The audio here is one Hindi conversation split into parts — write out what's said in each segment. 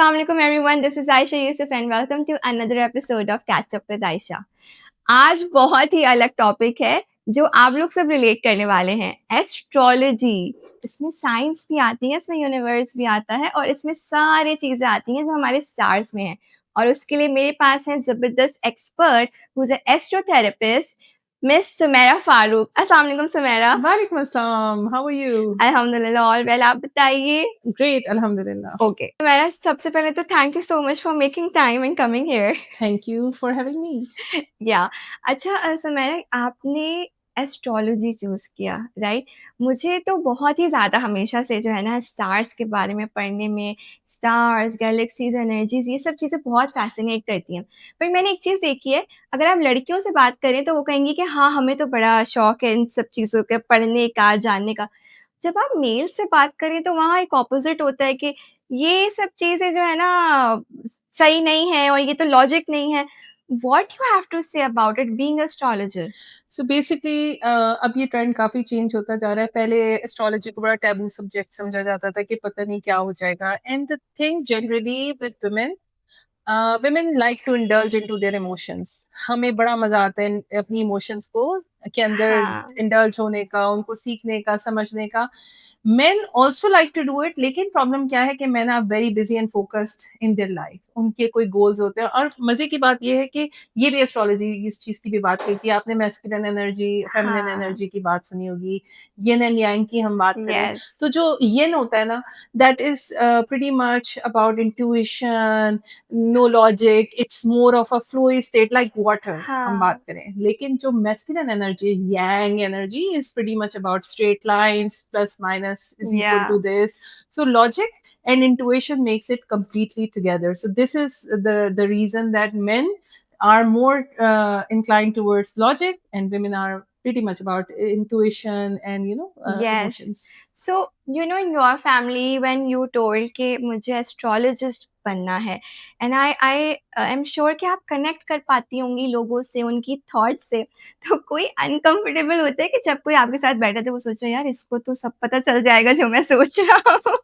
Assalamu alaikum everyone, this is Aisha Yusuf and welcome to another episode of Catch Up with Aisha. आज बहुत ही अलग टॉपिक है जो आप लोग सब रिलेट करने वाले हैं, एस्ट्रोलॉजी। इसमें साइंस भी आती है, इसमें यूनिवर्स भी आता है और इसमें सारी चीजें आती हैं जो हमारे स्टार्स में हैं। और उसके लिए मेरे पास है जबरदस्त expert who is a astrotherapist, miss Sumera Farooq. अस्सलाम वालेकुम Sumera. Walaikum assalam. How are you? अल्हम्दुलिल्लाह ऑल वेल, आप बताइए। Great, alhamdulillah. ओके सुमेरा, सबसे पहले तो thank you so much for making time and coming here. Thank you for having me. या अच्छा सुमेरा, आपने एस्ट्रोलॉजी चूज किया, राइट? मुझे तो बहुत ही ज़्यादा हमेशा से जो है ना स्टार्स के बारे में पढ़ने में, स्टार्स, गैलेक्सीज, एनर्जीज, ये सब चीज़ें बहुत फैसिनेट करती हैं। पर मैंने एक चीज़ देखी है, अगर आप लड़कियों से बात करें तो वो कहेंगी कि हाँ, हमें तो बड़ा शौक है इन सब चीज़ों के पढ़ने का, जानने का। जब आप मेल से बात करें तो वहाँ एक ऑपोजिट होता है कि ये सब चीज़ें जो है ना सही नहीं है और ये तो लॉजिक नहीं है। What you have to say about it being astrologer? So basically, अब ये ट्रेंड काफी चेंज होता जा रहा है. पहले एस्ट्रोलॉजी को बड़ा टैबू सब्जेक्ट समझा जाता था कि पता नहीं क्या हो जाएगा. And the thing generally with women, women like to indulge into their emotions. हमें बड़ा मजा आता है अपनी इमोशंस को के अंदर हाँ, इंडल्ज होने का, उनको सीखने का, समझने का. Men also like to do it, लेकिन प्रॉब्लम क्या है कि men are very busy and focused in their life. उनके कोई गोल्स होते हैं. और मजे की बात ये है कि ये भी एस्ट्रोलॉजी इस चीज की भी बात करती है. आपने मैस्कुलिन एनर्जी, फेमिनिन हाँ, एनर्जी की बात सुनी होगी. यिन एंड यांग की हम बात करें yes, तो जो यिन होता है ना, that is pretty much about intuition, no logic. It's more of a flowy state like water हम हाँ, बात करें. लेकिन जो masculine energy, yang energy, is pretty much about straight lines, plus minus is equal yeah. to this. So logic and intuition makes it completely together. So this is the reason that men are more inclined towards logic and women are pretty much about intuition and Yes. emotions. So, you know, in your family, when you told कि मुझे एस्ट्रोलॉजिस्ट बनना है, एंड आई एम श्योर कि आप कनेक्ट कर पाती होंगी लोगों से, उनकी थॉट से, तो कोई अनकंफर्टेबल होता है कि जब कोई आपके साथ बैठा तो वो सोच रहा है यार इसको तो सब पता चल जाएगा जो मैं सोच रहा हूँ।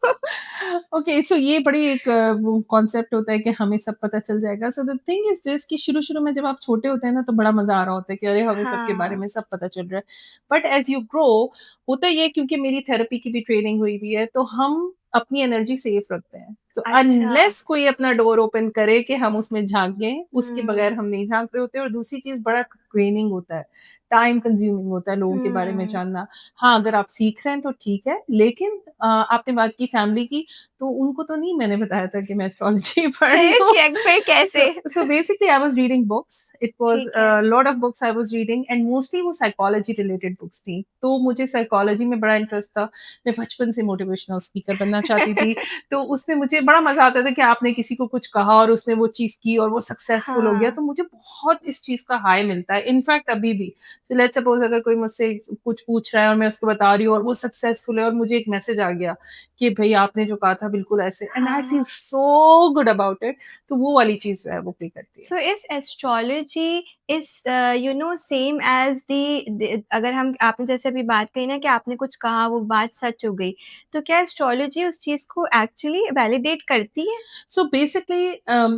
ओके, सो ये बड़ी एक वो कॉन्सेप्ट होता है कि हमें सब पता चल जाएगा. So the thing is this कि शुरू-शुरू में जब आप छोटे होते हैं ना, तो बड़ा मज़ा आ रहा होता है कि अरे! हमें सबके बारे हाँ, में सब पता चल रहा है. बट एज़ यू ग्रो, होता ये है, क्योंकि मेरी थेरेपी की भी ट्रेनिंग हुई हुई है, तो हम अपनी एनर्जी सेफ रखते हैं. तो अच्छा, अनलेस कोई अपना डोर ओपन करे कि हम उसमें झाँकें, उसके बगैर हुँ, हम नहीं झाँक रहे होते. और दूसरी चीज़, बड़ा ड्रेनिंग होता है, टाइम कंज्यूमिंग होता है लोगों के बारे में हुँ, जानना. हाँ, अगर आप सीख रहे हैं तो ठीक है, लेकिन आपने बात की फैमिली की, तो उनको तो नहीं मैंने बताया था कि मैं एस्ट्रोलॉजी पढ़ रही हूँ. फिर सो कैसे? So basically I was reading books. It was ठीक है, lot of books I was reading and mostly वो साइकोलॉजी रिलेटेड बुक्स थी. तो मुझे साइकोलॉजी में बड़ा इंटरेस्ट था. मैं बचपन से मोटिवेशनल स्पीकर बनना चाहती थी. तो उसमें मुझे बड़ा मज़ा आता था कि आपने किसी को कुछ कहा और उसने वो चीज़ की और वो सक्सेसफुल हो गया. हाँ, तो मुझे बहुत इस चीज़ का हाई मिलता है. इनफैक्ट अभी भी. सो लेट्स सपोज़ अगर कोई मुझसे कुछ पूछ रहा है और मैं उसको बता रही हूँ और वो सक्सेसफुल है और मुझे एक मैसेज आ गया कि भई आपने जो कहा था बिल्कुल ऐसे, एंड आई फील हाँ। So good about it. तो वो वाली चीज़ जो है वो प्ले करती है. So is astrology is you know same as the अगर हम आपने जैसे अभी बात कही ना कि आपने कुछ कहा वो बात सच हो गई, तो क्या एस्ट्रोलॉजी उस चीज को एक्चुअली वैलिडेट करती है? सो बेसिकली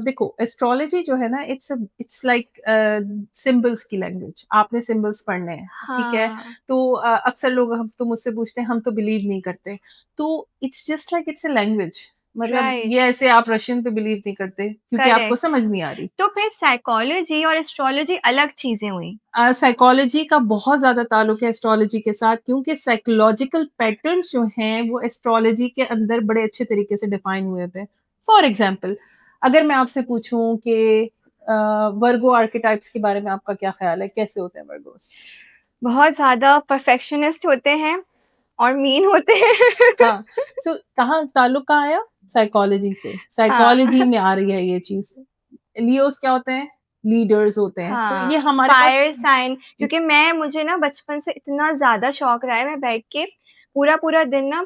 देखो, एस्ट्रोलॉजी जो है ना, इट्स लाइक सिंबल्स की लैंग्वेज. आपने सिंबल्स पढ़ने हैं, ठीक है. हाँ, तो अक्सर लोग हम तो मुझसे पूछते हैं, हम तो बिलीव नहीं करते. तो it's just like it's a language. मतलब राइट, ये ऐसे आप रशियन पे बिलीव नहीं करते क्योंकि आपको करेक्ट। समझ नहीं आ रही. तो फिर साइकोलॉजी और एस्ट्रोलॉजी अलग चीजें हुई। साइकोलॉजी का बहुत ज़्यादा ताल्लुक है एस्ट्रोलॉजी के साथ, क्योंकि साइकोलॉजिकल पैटर्न्स जो हैं वो एस्ट्रोलॉजी के अंदर बड़े अच्छे तरीके से डिफाइन हुए होते हैं. फॉर एग्जांपल, अगर मैं आपसे पूछूं कि वर्गो आर्केटाइप्स के बारे में आपका क्या ख्याल है, कैसे होते हैं वर्गोस? बहुत ज्यादा परफेक्शनिस्ट होते हैं और मीन होते हैं। हाँ. सो कहाँ ताल्लुक कहाँ आया? साइकोलॉजी से. हाँ, साइकोलॉजी में आ रही है ये चीज. लियोस क्या होते हैं? लीडर्स होते हैं. सो ये हाँ, हमारे पास. फायर साइन, क्योंकि मुझे ना बचपन से इतना ज़्यादा शौक रहा है, मैं बैठ के पूरा-पूरा दिन ना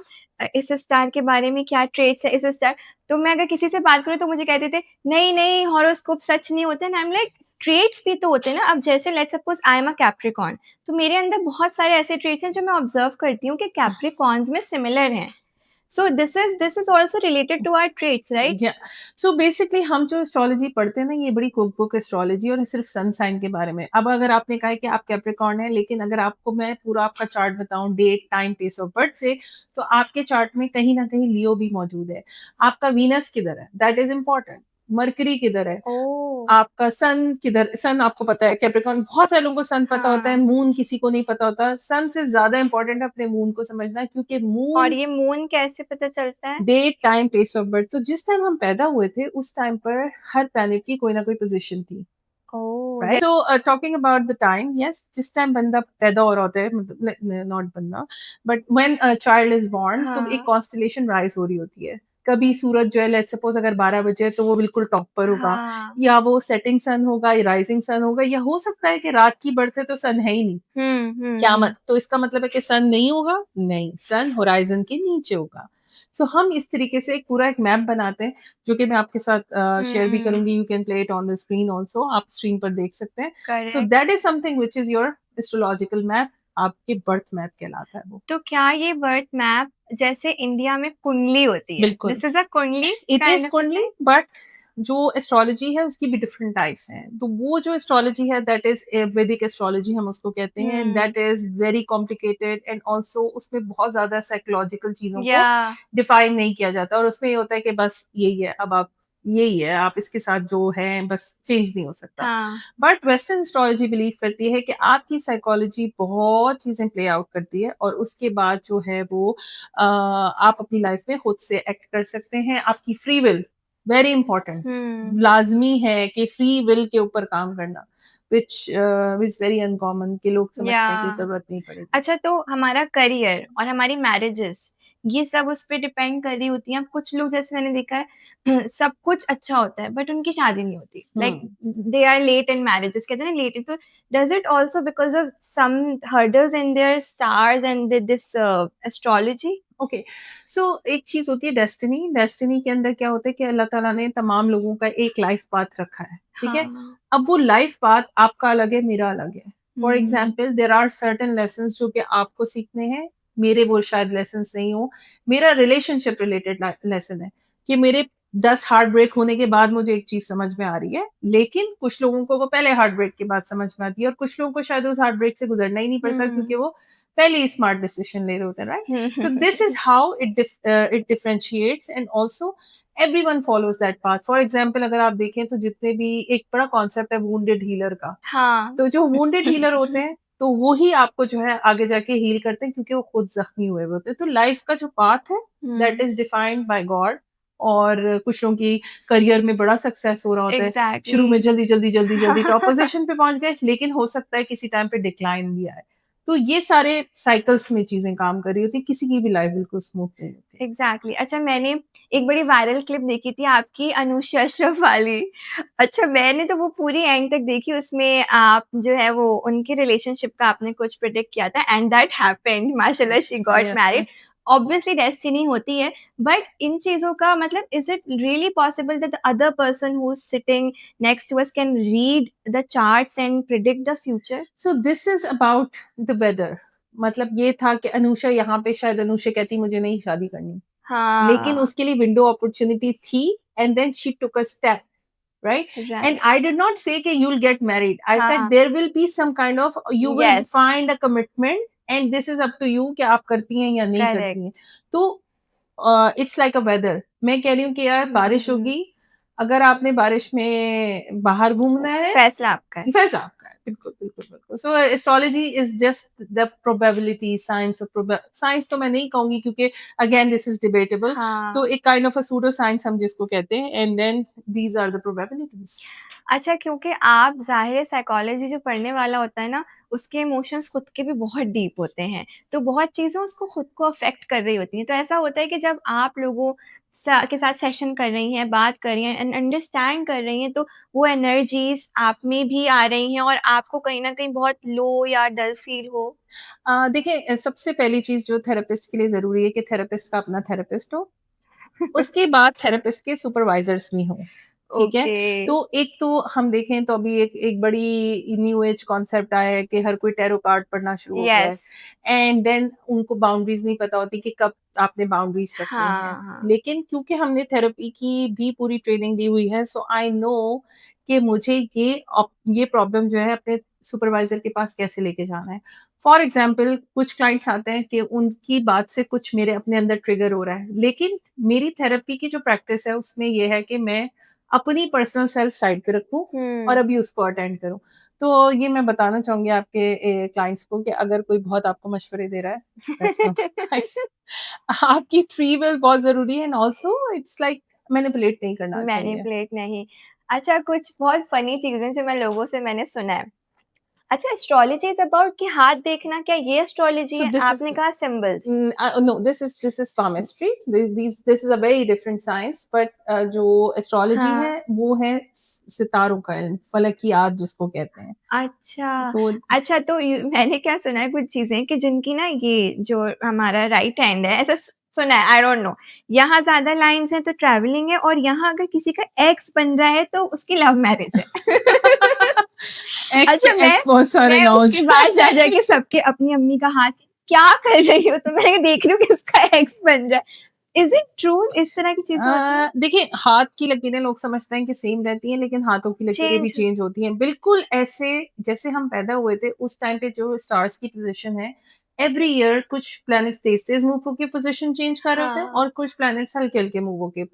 इस स्टार के बारे में क्या ट्रेट्स है, इस स्टार, तो मैं अगर किसी से बात करूँ तो मुझे कहते थे, "नहीं-नहीं, हॉरोस्कोप सच नहीं होते" and I am like traits भी तो होते हैं ना। अब जैसे let's suppose I am a Capricorn, तो मेरे अंदर बहुत सारे ऐसे ट्रेट्स हैं जो मैं ऑब्ज़र्व करती हूँ कि कैप्रिकॉर्न्स में सिमिलर हैं। So this is also related to our traits, right? या सो बेसिकली हम जो एस्ट्रोलॉजी पढ़ते हैं ना, ये बड़ी कुक बुक एस्ट्रोलॉजी और सिर्फ सन साइन के बारे में। अब अगर आपने कहा है कि आप कैप्रिकॉर्न है, लेकिन अगर आपको मैं पूरा आपका चार्ट बताऊं date time place of birth से, तो आपके चार्ट में कहीं ना कहीं लियो भी मौजूद है। आपका वीनस किधर है, दैट इज इम्पोर्टेंट। मरकरी किधर है, ओह! आपका सन किधर, सन आपको पता है कैप्रिकॉर्न, बहुत सारे लोगों को सन पता होता है, हाँ, मून किसी को नहीं पता होता। सन से ज्यादा इंपॉर्टेंट है अपने मून को समझना, क्योंकि और मून ये मून कैसे पता चलता है? Date time place of birth. तो जिस टाइम हम पैदा हुए थे उस टाइम पर हर प्लैनेट की कोई ना कोई पोजीशन थी, oh! Right? So talking about the time, yes, जिस टाइम बंदा पैदा हो रहा होता है, मतलब नॉट बंदा, but when a child is born, तो एक हाँ, कॉन्स्टलेशन राइज हो रही होती है। कभी सूरज जो है, लेट्स सपोज अगर 12 बजे है, तो वो बिल्कुल टॉप पर होगा, हाँ। या वो सेटिंग सन होगा, या राइजिंग सन होगा, या हो सकता है कि रात की बर्थ है तो सन है ही नहीं। हुँ, हुँ, क्या हुँ। मत तो इसका मतलब है कि सन नहीं होगा? नहीं, सन होराइज़न के नीचे होगा। सो हम इस तरीके से एक पूरा एक मैप बनाते हैं, जो कि मैं आपके साथ शेयर भी हुँ, करूँगी। You can play it on the screen also, आप स्क्रीन पर देख सकते हैं। So correct. That is something which is your astrological map, आपके बर्थ मैप कहलाता है वो। तो क्या ये बर्थ मैप जैसे इंडिया में कुंडली होती है, बिल्कुल। दिस इज़ अ कुंडली इट इज काइंड ऑफ अ कुंडली, थिंग? बट जो एस्ट्रोलॉजी है उसकी भी डिफरेंट टाइप्स हैं। तो वो जो एस्ट्रोलॉजी है दैट इज वैदिक एस्ट्रोलॉजी हम उसको कहते हैं, hmm, that is very complicated, and also उसमें बहुत ज्यादा साइकोलॉजिकल चीजों को या डिफाइन नहीं किया जाता, और उसमें ये होता है कि बस यही है, अब आप यही है, आप इसके साथ जो है बस चेंज नहीं हो सकता। हाँ, बट वेस्टर्न एस्ट्रोलॉजी बिलीव करती है कि आपकी साइकोलॉजी बहुत चीजें प्ले आउट करती है, और उसके बाद जो है वो आप अपनी लाइफ में खुद से एक्ट कर सकते हैं। आपकी फ्री विल वेरी इंपॉर्टेंट, हुँ, लाजमी है कि फ्री विल के ऊपर काम करना, विच इज वेरी अनकॉमन, कि लोग या समझते हैं कि जरूरत नहीं पड़ेगी। अच्छा तो हमारा करियर और हमारी मैरिजेस ये सब उस पे डिपेंड कर रही होती हैं। अब कुछ लोग जैसे मैंने देखा है सब कुछ अच्छा होता है बट उनकी शादी नहीं होती। Like hmm. They are late in marriages कहते हैं ना लेट इन तो does it also because of some hurdles in their stars and this astrology? Okay, so एक चीज होती है डेस्टिनी। डेस्टिनी के अंदर क्या होता है कि अल्लाह ताला ने तमाम लोगों का एक लाइफ पाथ रखा है, ठीक है? हाँ। अब वो लाइफ पाथ आपका अलग है, मेरा अलग है। For um, example, there are certain lesson जो कि आपको सीखने हैं, मेरे वो शायद लेसन नहीं हो। मेरा रिलेशनशिप रिलेटेड लेसन है कि मेरे 10 हार्ट ब्रेक होने के बाद मुझे एक चीज समझ में आ रही है, लेकिन कुछ लोगों को वो पहले हार्ट ब्रेक के बाद समझ में आती है, और कुछ लोगों को शायद उस हार्ट ब्रेक से गुजरना ही नहीं पड़ता, हुँ, क्योंकि वो पहले ही स्मार्ट डिसीजन ले रहे होते हैं, right? Hmm, So this is how it differentiates, and also everyone follows that path. For example, अगर आप देखें तो जितने भी, एक बड़ा कॉन्सेप्ट है wounded healer का, हाँ। तो जो wounded healer होते हैं तो वो ही आपको जो है आगे जाके हील करते हैं, क्योंकि वो खुद जख्मी हुए हुए होते हैं। तो लाइफ का जो पाथ है that hmm, is defined by God. और कुछ लोगों की करियर में बड़ा सक्सेस हो रहा होता है, शुरू में एग्ज़ैक्टली। जल्दी जल्दी जल्दी जल्दी टॉप पोजीशन पे पहुंच गए, लेकिन हो सकता है किसी टाइम पे डिक्लाइन भी आए। तो ये सारे साइकिल्स में चीजें काम कर रही होती, किसी की भी लाइफ बिल्कुल स्मूथ नहीं होती। एग्ज़ैक्टली अच्छा मैंने एक बड़ी वायरल क्लिप देखी थी आपकी अनुष्का अशरफ वाली। अच्छा मैंने तो वो पूरी एंड तक देखी उसमें आप जो है वो उनके रिलेशनशिप का आपने कुछ प्रेडिक्ट किया था एंड दैट हैपेंड माशाल्लाह she got yes. Married. Obviously destiny होती है बट इन चीज़ों का मतलब is it really possible that the other person who is sitting next to us can read the charts and predict the future? So this is about the weather. मतलब ये था कि अनुषा यहाँ पे, शायद अनुषा कहती मुझे नहीं शादी करनी, लेकिन हाँ, उसके लिए विंडो अपॉर्चुनिटी थी, and then she took a step, right? And right. I did not say that you'll get married. I said हाँ, there will be some kind of, you will yes, find a commitment, and this is up to you कि आप करती हैं या नहीं करती हैं। करेक्ट। तो इट्स लाइक अ वेदर। मैं कह रही हूँ कि यार बारिश हुँ, होगी, अगर आपने बारिश में बाहर घूमना है, फैसला आपका है। फैसला आपका है। बिल्कुल, बिल्कुल, बिल्कुल। So astrology is just the probability science of science तो मैं नहीं कहूँगी, क्योंकि अगेन दिस इज़ डिबेटेबल। तो हाँ। एक kind of a pseudo science हम जिसको कहते हैं, and then these are the probabilities. अच्छा क्योंकि आप ज़ाहिर है साइकोलॉजी जो पढ़ने वाला होता है ना, उसके इमोशंस खुद के भी बहुत डीप होते हैं। तो बहुत चीज़ें उसको खुद को अफ़ेक्ट कर रही होती हैं। तो ऐसा होता है कि जब आप लोगों के साथ सेशन कर रही हैं, बात कर रही हैं एंड अंडरस्टैंड कर रही हैं, तो वो एनर्जीज़ आप में भी आ रही हैं और आपको कहीं न कहीं बहुत लो या डल फ़ील हो? देखिए, सबसे पहली चीज़ जो थेरेपिस्ट के लिए ज़रूरी है कि थेरेपिस्ट का अपना थेरेपिस्ट हो। उसके बाद थेरेपिस्ट के सुपरवाइजर्स भी हों, ठीक है? ओके। तो एक तो हम देखें तो अभी एक एक बड़ी न्यू एज कॉन्सेप्ट आया है कि हर कोई टैरो कार्ड पढ़ना शुरू हो गया है, येस। एंड देन उनको बाउंड्रीज़ नहीं पता होती कि कब आपने बाउंड्रीज रखनी है। हाँ, हाँ। लेकिन क्योंकि हमने थेरेपी की भी पूरी ट्रेनिंग दी हुई है, सो आई नो कि मुझे ये प्रॉब्लम जो है अपने सुपरवाइजर के पास कैसे लेके जाना है। फॉर एग्जाम्पल कुछ क्लाइंट्स आते हैं कि उनकी बात से कुछ मेरे अपने अंदर ट्रिगर हो रहा है, लेकिन मेरी थेरेपी की जो प्रैक्टिस है उसमें ये है कि मैं अपनी पर्सनल सेल्फ साइड पे रखूं और हुँ। अभी उसको अटेंड करूं। तो ये मैं बताना चाहूंगी आपके क्लाइंट्स को कि अगर कोई बहुत आपको मशवरे दे रहा है, दैट्स नो गाइस। आपकी फ्री विल बहुत ज़रूरी है and also it's like manipulate नहीं करना चाहिए। मैनिपुलेट नहीं। अच्छा कुछ बहुत फ़नी चीज़ें जो मैं लोगों से मैंने सुना है। अच्छा एस्ट्रोलॉजी इज़ अबाउट कि हाथ देखना, क्या ये एस्ट्रोलॉजी So है? this is आपने कहा symbols. no, this is palmistry. This is a very different science. But जो एस्ट्रोलॉजी है हाँ। वो है सितारों का इल्म, फलकियात जिसको कहते हैं। अच्छा। तो अच्छा तो यू मैंने क्या सुना है कुछ चीज़ें कि जिनकी ना ये जो हमारा राइट हैंड है ऐसा सुना है आई डोंट नो यहाँ ज़्यादा लाइन्स हैं तो ट्रैवलिंग है और यहाँ अगर किसी का एक्स बन रहा है तो उसकी लव मैरिज है। एक्स पे अच्छा मैं एक्स बहुत सारे मैं उसके लॉन्च। बाद जा के सबके अपनी अम्मी का हाथ क्या कर रही हो? तो मैं देख रही हूँ किसका एक्स बन रहा है। इज़ इट ट्रू इस तरह की चीज़ें होती हैं? देखिए हाथ की लकीरें लोग समझते हैं कि सेम रहती हैं, लेकिन हाथों की लकीरें भी चेंज चेंज होती हैं। बिल्कुल ऐसे जैसे हम पैदा हुए थे उस टाइम पे जो स्टार्स की पोजीशन है, एवरी ईयर कुछ प्लैनेट्स तेज-तेज मूव होके पोजीशन चेंज कर रहे होते हैं हाँ। और कुछ प्लैनेट्स हल्के-हल्के मूव होके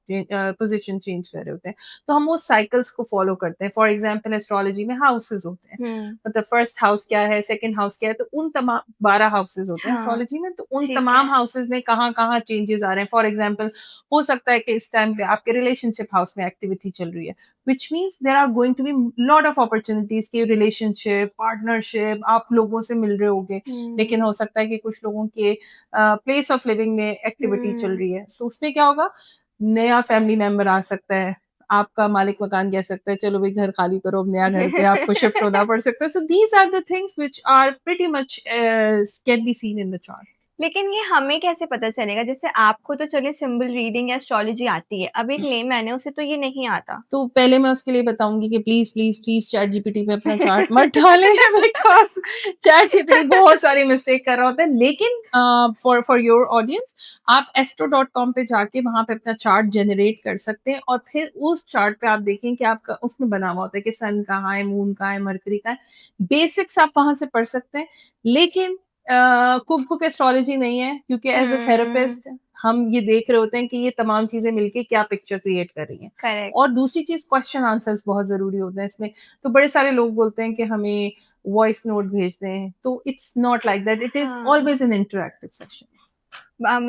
पोजीशन चेंज कर रहे होते हैं। तो हम वो साइकिल्स को फॉलो करते हैं। फॉर एग्जांपल एस्ट्रोलॉजी में हाउसेस होते हैं। हुँ। मतलब फर्स्ट हाउस क्या है, सेकंड हाउस क्या है, तो उन तमाम 12 हाउसेस होते हैं हाँ, एस्ट्रोलॉजी में, तो उन ठीक तमाम है। हाउसेस में कहाँ-कहाँ चेंजेस आ रहे हैं। फॉर एग्जांपल हो सकता है कि इस टाइम पे आपके रिलेशनशिप हाउस में एक्टिविटी चल रही है, which means there are going to be lot of opportunities कि रिलेशनशिप, पार्टनरशिप, आप लोगों से मिल रहे होगे। हुँ, लेकिन हो सकता है कि कुछ लोगों के प्लेस ऑफ लिविंग में एक्टिविटी चल हुँ। रही है, तो उसमें क्या होगा, नया फैमिली मेंबर आ सकता है, आपका मालिक मकान कह सकता है चलो भाई घर खाली करो, अब नया घर पे आपको शिफ्ट होना पड़ सकता है। So these are the things which are pretty much can be seen in the chart. लेकिन ये हमें कैसे पता चलेगा? जैसे आपको तो चलिए सिंबल रीडिंग या एस्ट्रोलॉजी आती है, अब एक लेमैन है उसे तो ये नहीं आता। तो पहले मैं उसके लिए बताऊँगी कि please, please, please chat GPT पे अपना चार्ट मत डालें बिकॉज़ चैट जीपीटी बहुत सारी मिस्टेक कर रहा होता है। लेकिन फॉर योर ऑडियंस आप एस्ट्रो.com पे जाके वहाँ पे अपना चार्ट जनरेट कर सकते हैं और फिर उस चार्ट पे आप देखें कि आपका उसमें बना हुआ होता है कि सन कहाँ है, मून कहाँ है, मरकरी कहाँ है। बेसिक्स आप वहाँ से पढ़ सकते हैं। लेकिन कुक बुक एस्ट्रोलॉजी नहीं है क्योंकि एज़ अ हुँ, थेरेपिस्ट हम ये देख रहे होते हैं कि ये तमाम चीज़ें मिलके क्या पिक्चर क्रिएट कर रही हैं। करेक्ट। और दूसरी चीज़ क्वेश्चन आंसर्स बहुत ज़रूरी होते हैं इसमें। तो बड़े सारे लोग बोलते हैं कि हमें वॉइस नोट भेज दें, तो it's not like that, it is हाँ। Always an interactive session.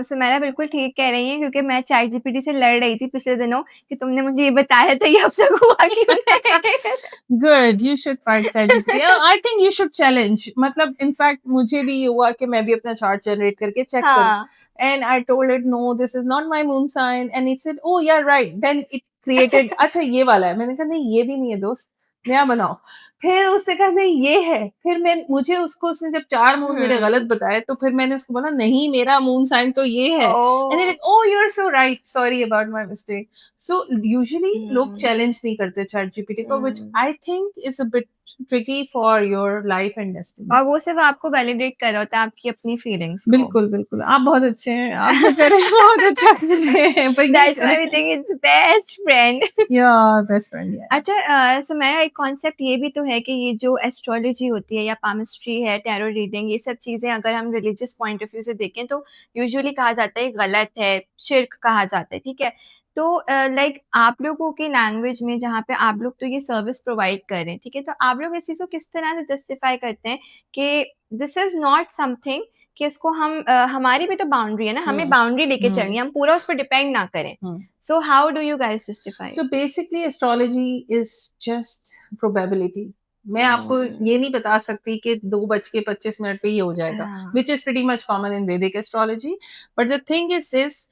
Sumaira बिल्कुल ठीक कह रही हैं क्योंकि मैं चैट जीपीटी से लड़ रही थी पिछले दिनों कि तुमने मुझे ये बताया था, ये अब तक हुआ क्यों नहीं? Good, you should fight ChatGPT. I think you should challenge, मतलब इन फैक्ट मुझे भी ये हुआ कि मैं भी अपना चार्ट जनरेट करके चेक करूँ। हाँ। And I told it no this is not my moon sign and it said oh yeah right, then it created अच्छा ये वाला है। मैंने कहा नहीं ये भी नहीं है दोस्त, नया बनाओ। फिर उसने कहा नहीं ये है। फिर मैं मुझे उसको उसने जब 4 मून मेरे गलत हुँ। बताए तो फिर मैंने उसको बोला नहीं मेरा मून साइन तो ये है। And oh! Like oh you are so right, sorry about my mistake. So usually लोग हुँ, चैलेंज नहीं करते चैट जीपीटी को, which um. I think is a bit tricky for your life and destiny. और वो सिर्फ़ आपको वैलिडेट कर रहा होता है आपकी अपनी फीलिंग्स को। बिल्कुल, बिल्कुल। आप बहुत अच्छे हैं, आप जो कर रहे हैं बहुत अच्छा कर रहे हैं, पर यही दैट्स व्हाई वी करें। Think it's best friend. या बेस्ट फ्रेंड या। अच्छा सुमैया एक कॉन्सेप्ट ये भी तो है कि ये जो एस्ट्रोलॉजी होती है या पामिस्ट्री है, टैरो रीडिंग ये सब चीज़ें अगर हम रिलीजियस पॉइंट ऑफ व्यू से देखें तो यूजुअली कहा जाता है गलत है, शिर्क कहा जाता है, ठीक है? तो लाइक आप लोगों की लैंग्वेज में जहाँ पे आप लोग तो ये सर्विस प्रोवाइड कर रहे हैं, ठीक है? तो आप लोग इस चीज़ को किस तरह से जस्टिफाई करते हैं कि दिस इज़ नॉट समथिंग कि इसको हम हमारी भी तो बाउंड्री है ना, हमें हुँ, बाउंड्री लेके चलनी हुँ, है, हम पूरा उस पे डिपेंड ना करें। हुँ। So how do you guys justify? So basically astrology is just probability. मैं आपको हुँ, ये नहीं बता सकती कि 2:25 पे ये हो जाएगा, हाँ। Which is pretty much common in Vedic astrology. But the thing is this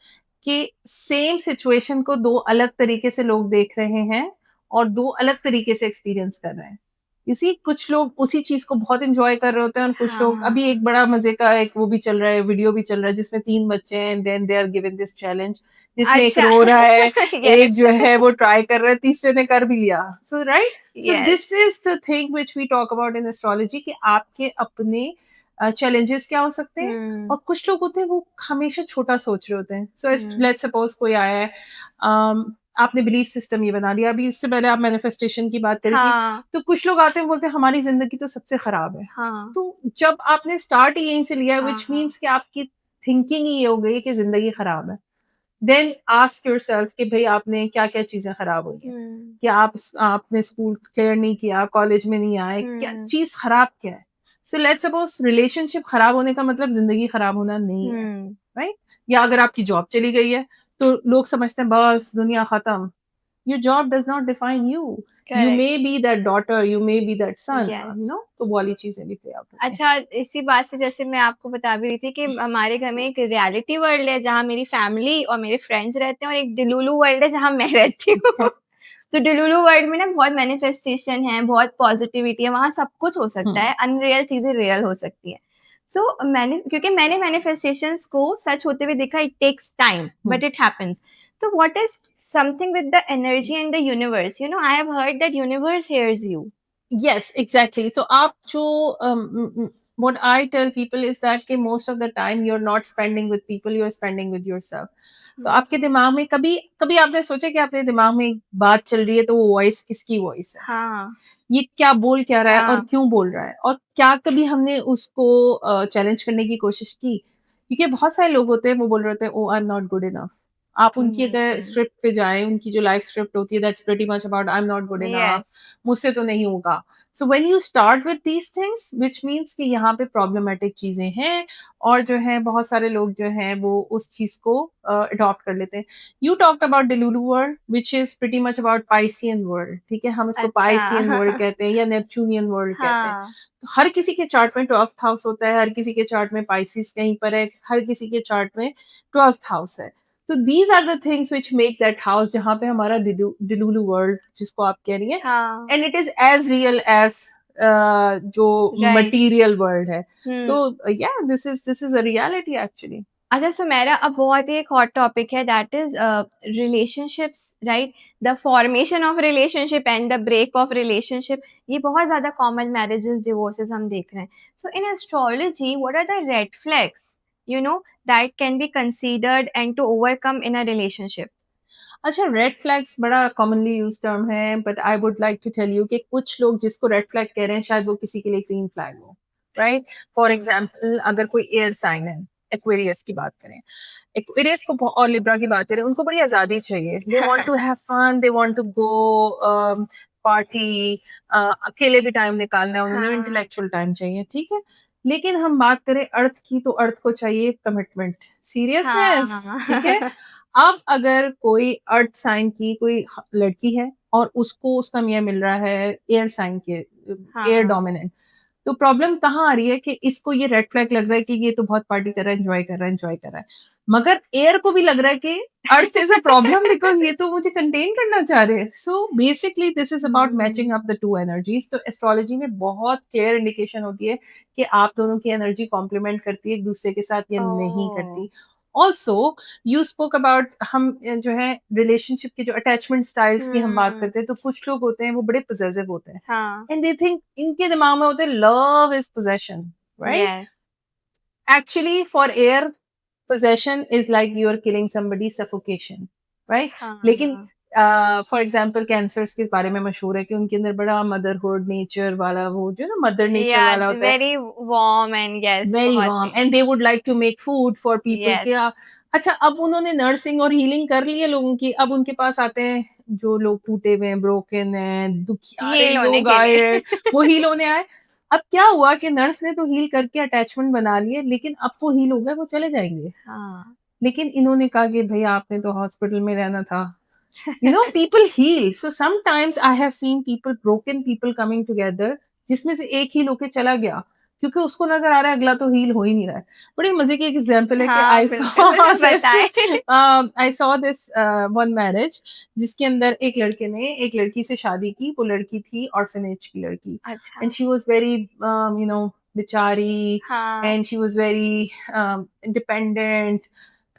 कि सेम सिचुएशन को 2 अलग तरीके से लोग देख रहे हैं और 2 अलग तरीके से एक्सपीरियंस कर रहे हैं। इसी कुछ लोग उसी चीज़ को बहुत एन्जॉय कर रहे होते हैं और कुछ लोग हाँ, अभी एक बड़ा मज़े का एक वो भी चल रहा है, वीडियो भी चल रहा है जिसमें 3 बच्चे हैं and then they are given this challenge जिसमें एक अच्छा रो रहा है, एक यस, जो है वो ट्राई कर रहा है, तीसरे ने कर भी लिया। So right? So yes. This is the thing which we talk about in astrology कि आपके अपने चैलेंजेस क्या हो सकते हैं, और कुछ लोग होते हैं वो हमेशा छोटा सोच रहे होते हैं. सो लेट्स सपोज कोई आया है, आपने बिलीफ सिस्टम ये बना लिया. अभी इससे पहले आप मैनिफेस्टेशन की बात करी थी, हाँ, तो कुछ लोग आते हैं बोलते हैं हमारी जिंदगी तो सबसे खराब है. हाँ, तो जब आपने स्टार्ट यहीं से लिया, हाँ, विच हाँ। मीन्स कि आपकी थिंकिंग ही ये हो गई कि जिंदगी खराब है. देन आस्क योरसेल्फ कि भाई आपने क्या क्या चीजें खराब हुई हैं. हुँ, कि आपने स्कूल क्लियर नहीं किया, कॉलेज में नहीं आए, क्या हुँ, चीज खराब क्या है. सो लेट्स सपोज रिलेशनशिप खराब होने का मतलब जिंदगी खराब होना नहीं है, हुँ, राइट. या अगर आपकी जॉब चली गई है, तो लोग समझते हैं बस दुनिया खत्म. Your job does not define you. You correct, maybe that daughter, you maybe that son, yes. तो वो वाली चीजें भी प्ले आउट होती हैं. अच्छा, इसी बात से जैसे मैं आपको बता भी रही थी कि हमारे घर में एक रियलिटी वर्ल्ड है जहाँ मेरी फैमिली और मेरे फ्रेंड्स रहते हैं और एक डिलुलु वर्ल्ड है जहाँ मैं रहती हूँ। तो डिलुलु वर्ल्ड में ना बहुत मैनिफेस्टेशन है, बहुत पॉजिटिविटी है, वहाँ सब कुछ हो सकता हम्म. है, अनरियल चीज़ें रियल हो सकती हैं। सो मैंने मैनिफेस्टेशंस को सच होते हुए देखा, it takes time hmm. But it happens. तो what is something with the energy and the universe? You know, I have heard that universe hears you. Yes, exactly. तो आप जो what I tell people is that कि most of the time you're not spending with people, you're spending with yourself. तो हुँ, आपके दिमाग में कभी कभी आपने सोचा कि आपके दिमाग में एक बात चल रही है, तो वो वॉइस किसकी वॉइस है, हाँ, ये क्या बोल क्या रहा है और हाँ। क्यों बोल रहा है, और क्या कभी हमने उसको चैलेंज करने की कोशिश की. क्योंकि बहुत सारे लोग होते हैं वो बोल रहे होते हैं oh I am not good enough. आप उनकी अगर हुँ, स्क्रिप्ट पे जाएं, उनकी जो लाइफ स्क्रिप्ट होती है, that's pretty much about I am not good enough, yes, मुझसे तो नहीं होगा. So when you start with these things, which means कि यहाँ पे प्रॉब्लमेटिक चीजें हैं, और जो है बहुत सारे लोग जो हैं वो उस चीज को अडॉप्ट कर लेते हैं. You talked about delulu world which is pretty much about Piscean world. ठीक है, हम इसको अच्छा। पाइसियन वर्ल्ड कहते हैं या नेपच्यूनियन वर्ल्ड कहते हैं. हाँ, तो हर किसी के चार्ट में 12th हाउस होता है, हर किसी के चार्ट में पाइसिस कहीं पर है, हर किसी के चार्ट में 12th हाउस है. तो these are the things which make that house, जहां पे हमारा डिलुलु वर्ल्ड जिसको आप कह रही हैं, हाँ, and it is as real as जो राइट। मटीरियल वर्ल्ड है. हुँ। सो या this is a reality actually. अच्छा, सुमेरा, अब बहुत ही एक हॉट टॉपिक है, that is relationships, right? The formation of relationship and the break of relationship, ये बहुत ज़्यादा कॉमन मैरेजेस, डिवोर्सेस हम देख रहे हैं। So in astrology what are the red flags, you know, that can be considered and to overcome in a relationship? अच्छा, रेड फ्लैग्स बड़ा कॉमनली यूज टर्म है, but I would like to tell you कि कुछ लोग जिसको रेड फ्लैग कह रहे हैं शायद वो किसी के लिए ग्रीन फ्लैग हो, राइट. फॉर एग्जाम्पल अगर कोई एयर साइन है, एक्वेरियस की बात करें, एक्वेरियस को और लिब्रा की बात करें, उनको बड़ी आजादी चाहिए. They want to have fun, they want to go party, अकेले भी टाइम निकालना है उन्होंने, हाँ, इंटेलेक्चुअल टाइम चाहिए, ठीक है. लेकिन हम बात करें अर्थ की, तो अर्थ को चाहिए कमिटमेंट, सीरियसनेस, हाँ। ठीक है. अब अगर कोई अर्थ साइन की कोई लड़की है और उसको उसका मियाँ मिल रहा है एयर साइन के, एयर हाँ। डोमिनेंट, तो प्रॉब्लम कहाँ आ रही है कि इसको ये रेड फ्लैग लग रहा है कि ये तो बहुत पार्टी कर रहा है, एंजॉय कर रहा है, एंजॉय कर रहा है. मगर एयर को भी लग रहा है कि earth is a problem because ये तो मुझे कंटेन करना चाह रहे हैं. So basically this is about hmm. Matching up the two energies. तो एस्ट्रोलॉजी में बहुत क्लियर इंडिकेशन होती है कि आप दोनों की एनर्जी कॉम्प्लीमेंट करती है एक दूसरे के साथ या नहीं ओह! करती. ऑल्सो यू स्पोक अबाउट, हम जो है रिलेशनशिप के जो अटैचमेंट स्टाइल्स की हम बात हुँ। करते हैं, तो कुछ लोग होते हैं वो बड़े पॉसेसिव होते हैं, हाँ, एंड दे थिंक, इनके दिमाग में होते हैं love is possession, right. Yes. Actually for air, possession is like you're killing somebody, suffocation, right. हाँ, लेकिन हाँ। फॉर एग्जाम्पल कैंसर्स के बारे में मशहूर है कि उनके अंदर बड़ा मदरहुड नेचर वाला, वो जो ना मदर नेचर या वाला होता है, very warm and yes, very बहुत वार्म, ही। And they would like to make food for people. Yes. क्या अच्छा, अब उन्होंने नर्सिंग और हीलिंग कर ली है लोगों की, अब उनके पास आते हैं जो लोग टूटे हुए हैं, ब्रोकन हैं, दुखियारे हील होने लोग के आए लिए। हैं, वो हील होने आए. अब क्या हुआ कि नर्स ने तो हील करके अटैचमेंट बना लिए, लेकिन अब वो हील हो गए, वो चले जाएंगे. हाँ। लेकिन इन्होंने कहा कि भैया आपने तो हॉस्पिटल में रहना था. People heal. So sometimes I have seen people, broken people coming together, जिसमें से एक हील होके चला गया, क्योंकि उसको नजर आ रहा है अगला तो हील हो ही नहीं रहा है. बड़ी मजे की एक एग्जांपल है कि हाँ, आई बिल्कुल। सॉ दिस, बताएँ। I saw this one marriage, जिसके अंदर एक लड़के ने एक लड़की से शादी की. वो लड़की थी ऑर्फनेज की लड़की, अच्छा। एंड शी वाज वेरी बेचारी, हाँ, and she was very independent.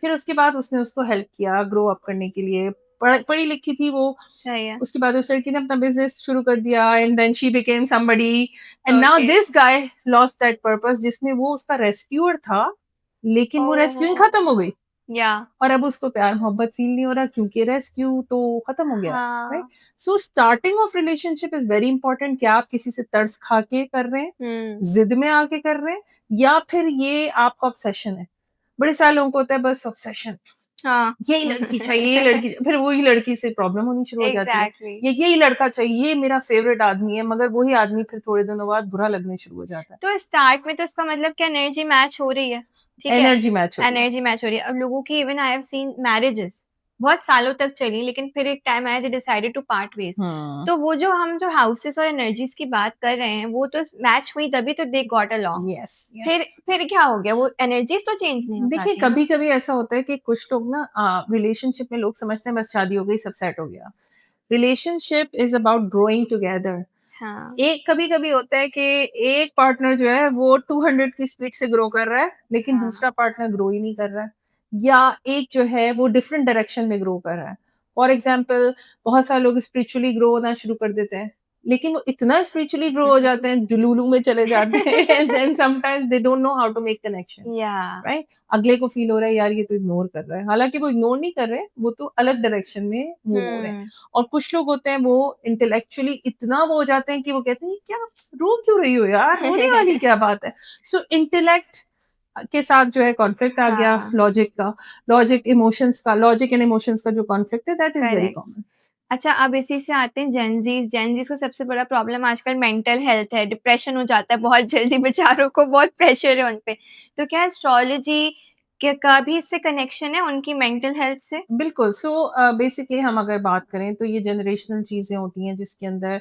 फिर उसके बाद उसने उसको हेल्प किया ग्रो अप करने के लिए, पढ़ी लिखी थी वो, सही है। उसके बाद उस लड़की ने अपना बिजनेस शुरू कर दिया and then she became somebody and now okay. This guy lost that purpose, जिसमें वो उसका रेस्क्यूअर था लेकिन वो रेस्क्यूइंग ओह! खत्म हो गई या और अब उसको प्यार मोहब्बत फील नहीं हो रहा क्योंकि रेस्क्यू तो खत्म हो गया, राइट? हाँ। So starting of relationship is very important. क्या आप किसी से तरस खा के कर रहे हैं, हुँ। जिद में आके कर रहे हैं, या फिर ये आपका ऑब्सेशन है? बड़े सारे लोगों को होता है बस ऑब्सेशन, हाँ। यही लड़की चाहिए, यही लड़की फिर वही लड़की से प्रॉब्लम होनी शुरू हो जाती है। एग्ज़ैक्टली। ये यही लड़का चाहिए, ये मेरा फेवरेट आदमी है, मगर वही आदमी फिर थोड़े दिनों बाद बुरा लगने शुरू हो जाता है। तो स्टार्ट में तो इसका मतलब कि एनर्जी मैच हो रही है, ठीक है? एनर्जी मैच हो रही है। एनर्जी मैच हो रही है। अब लोगों की even I have seen marriages बहुत सालों तक चली, लेकिन फिर एक टाइम आया they decided to part ways. Hmm. तो वो जो हम जो हाउसेस और एनर्जीज़ की बात कर रहे हैं, वो तो मैच हुई तभी तो they got along. Yes, yes. फिर क्या हो गया? वो एनर्जीज़ तो चेंज नहीं हो देखिए, पाती ना? कभी-कभी ऐसा होता है कि कुछ लोग ना रिलेशनशिप में लोग समझते हैं बस शादी हो गई, सब सेट हो गया। Relationship is about growing together. हाँ, एक कभी-कभी होता है कि एक पार्टनर जो है वो 200 की स्पीड से ग्रो कर रहा है, लेकिन हाँ। दूसरा पार्टनर ग्रो ही नहीं कर रहा है। या एक जो है वो डिफरेंट डायरेक्शन में ग्रो कर रहा है। फॉर एग्ज़ाम्पल बहुत सारे लोग स्पिरिचुअली ग्रो होना शुरू कर देते हैं, लेकिन वो इतना स्पिरिचुअली ग्रो हो जाते हैं, जुलूलू में चले जाते हैं and then sometimes they don't know how to make connection, या राइट? अगले को फील हो रहा है यार ये तो इग्नोर कर रहा है। हालाँकि वो इग्नोर नहीं कर रहे, वो तो अलग डायरेक्शन में मूव हो रहे हैं। हुँ। और कुछ लोग होते हैं वो इंटेलेक्चुअली इतना वो हो जाते हैं कि वो कहते हैं क्या रो क्यों रही हो यार, रोने वाली क्या बात है? सो इंटेलेक्ट के साथ जो है कॉन्फ्लिक्ट आ गया, हाँ, लॉजिक एंड इमोशंस का जो कॉन्फ्लिक्ट है that is very correct. Common. अच्छा, अब इसी से आते हैं जेनज़ीज़। जेनज़ीज़ का सबसे बड़ा प्रॉब्लम आजकल मेंटल हेल्थ है, डिप्रेशन हो जाता है बहुत जल्दी, बेचारों को बहुत प्रेशर है उन पे। तो क्या एस्ट्रोलॉजी के का भी इससे कनेक्शन है उनकी मेंटल हेल्थ से? बिल्कुल। सो बेसिकली हम अगर बात करें तो ये जनरेशनल चीज़ें होती हैं जिसके अंदर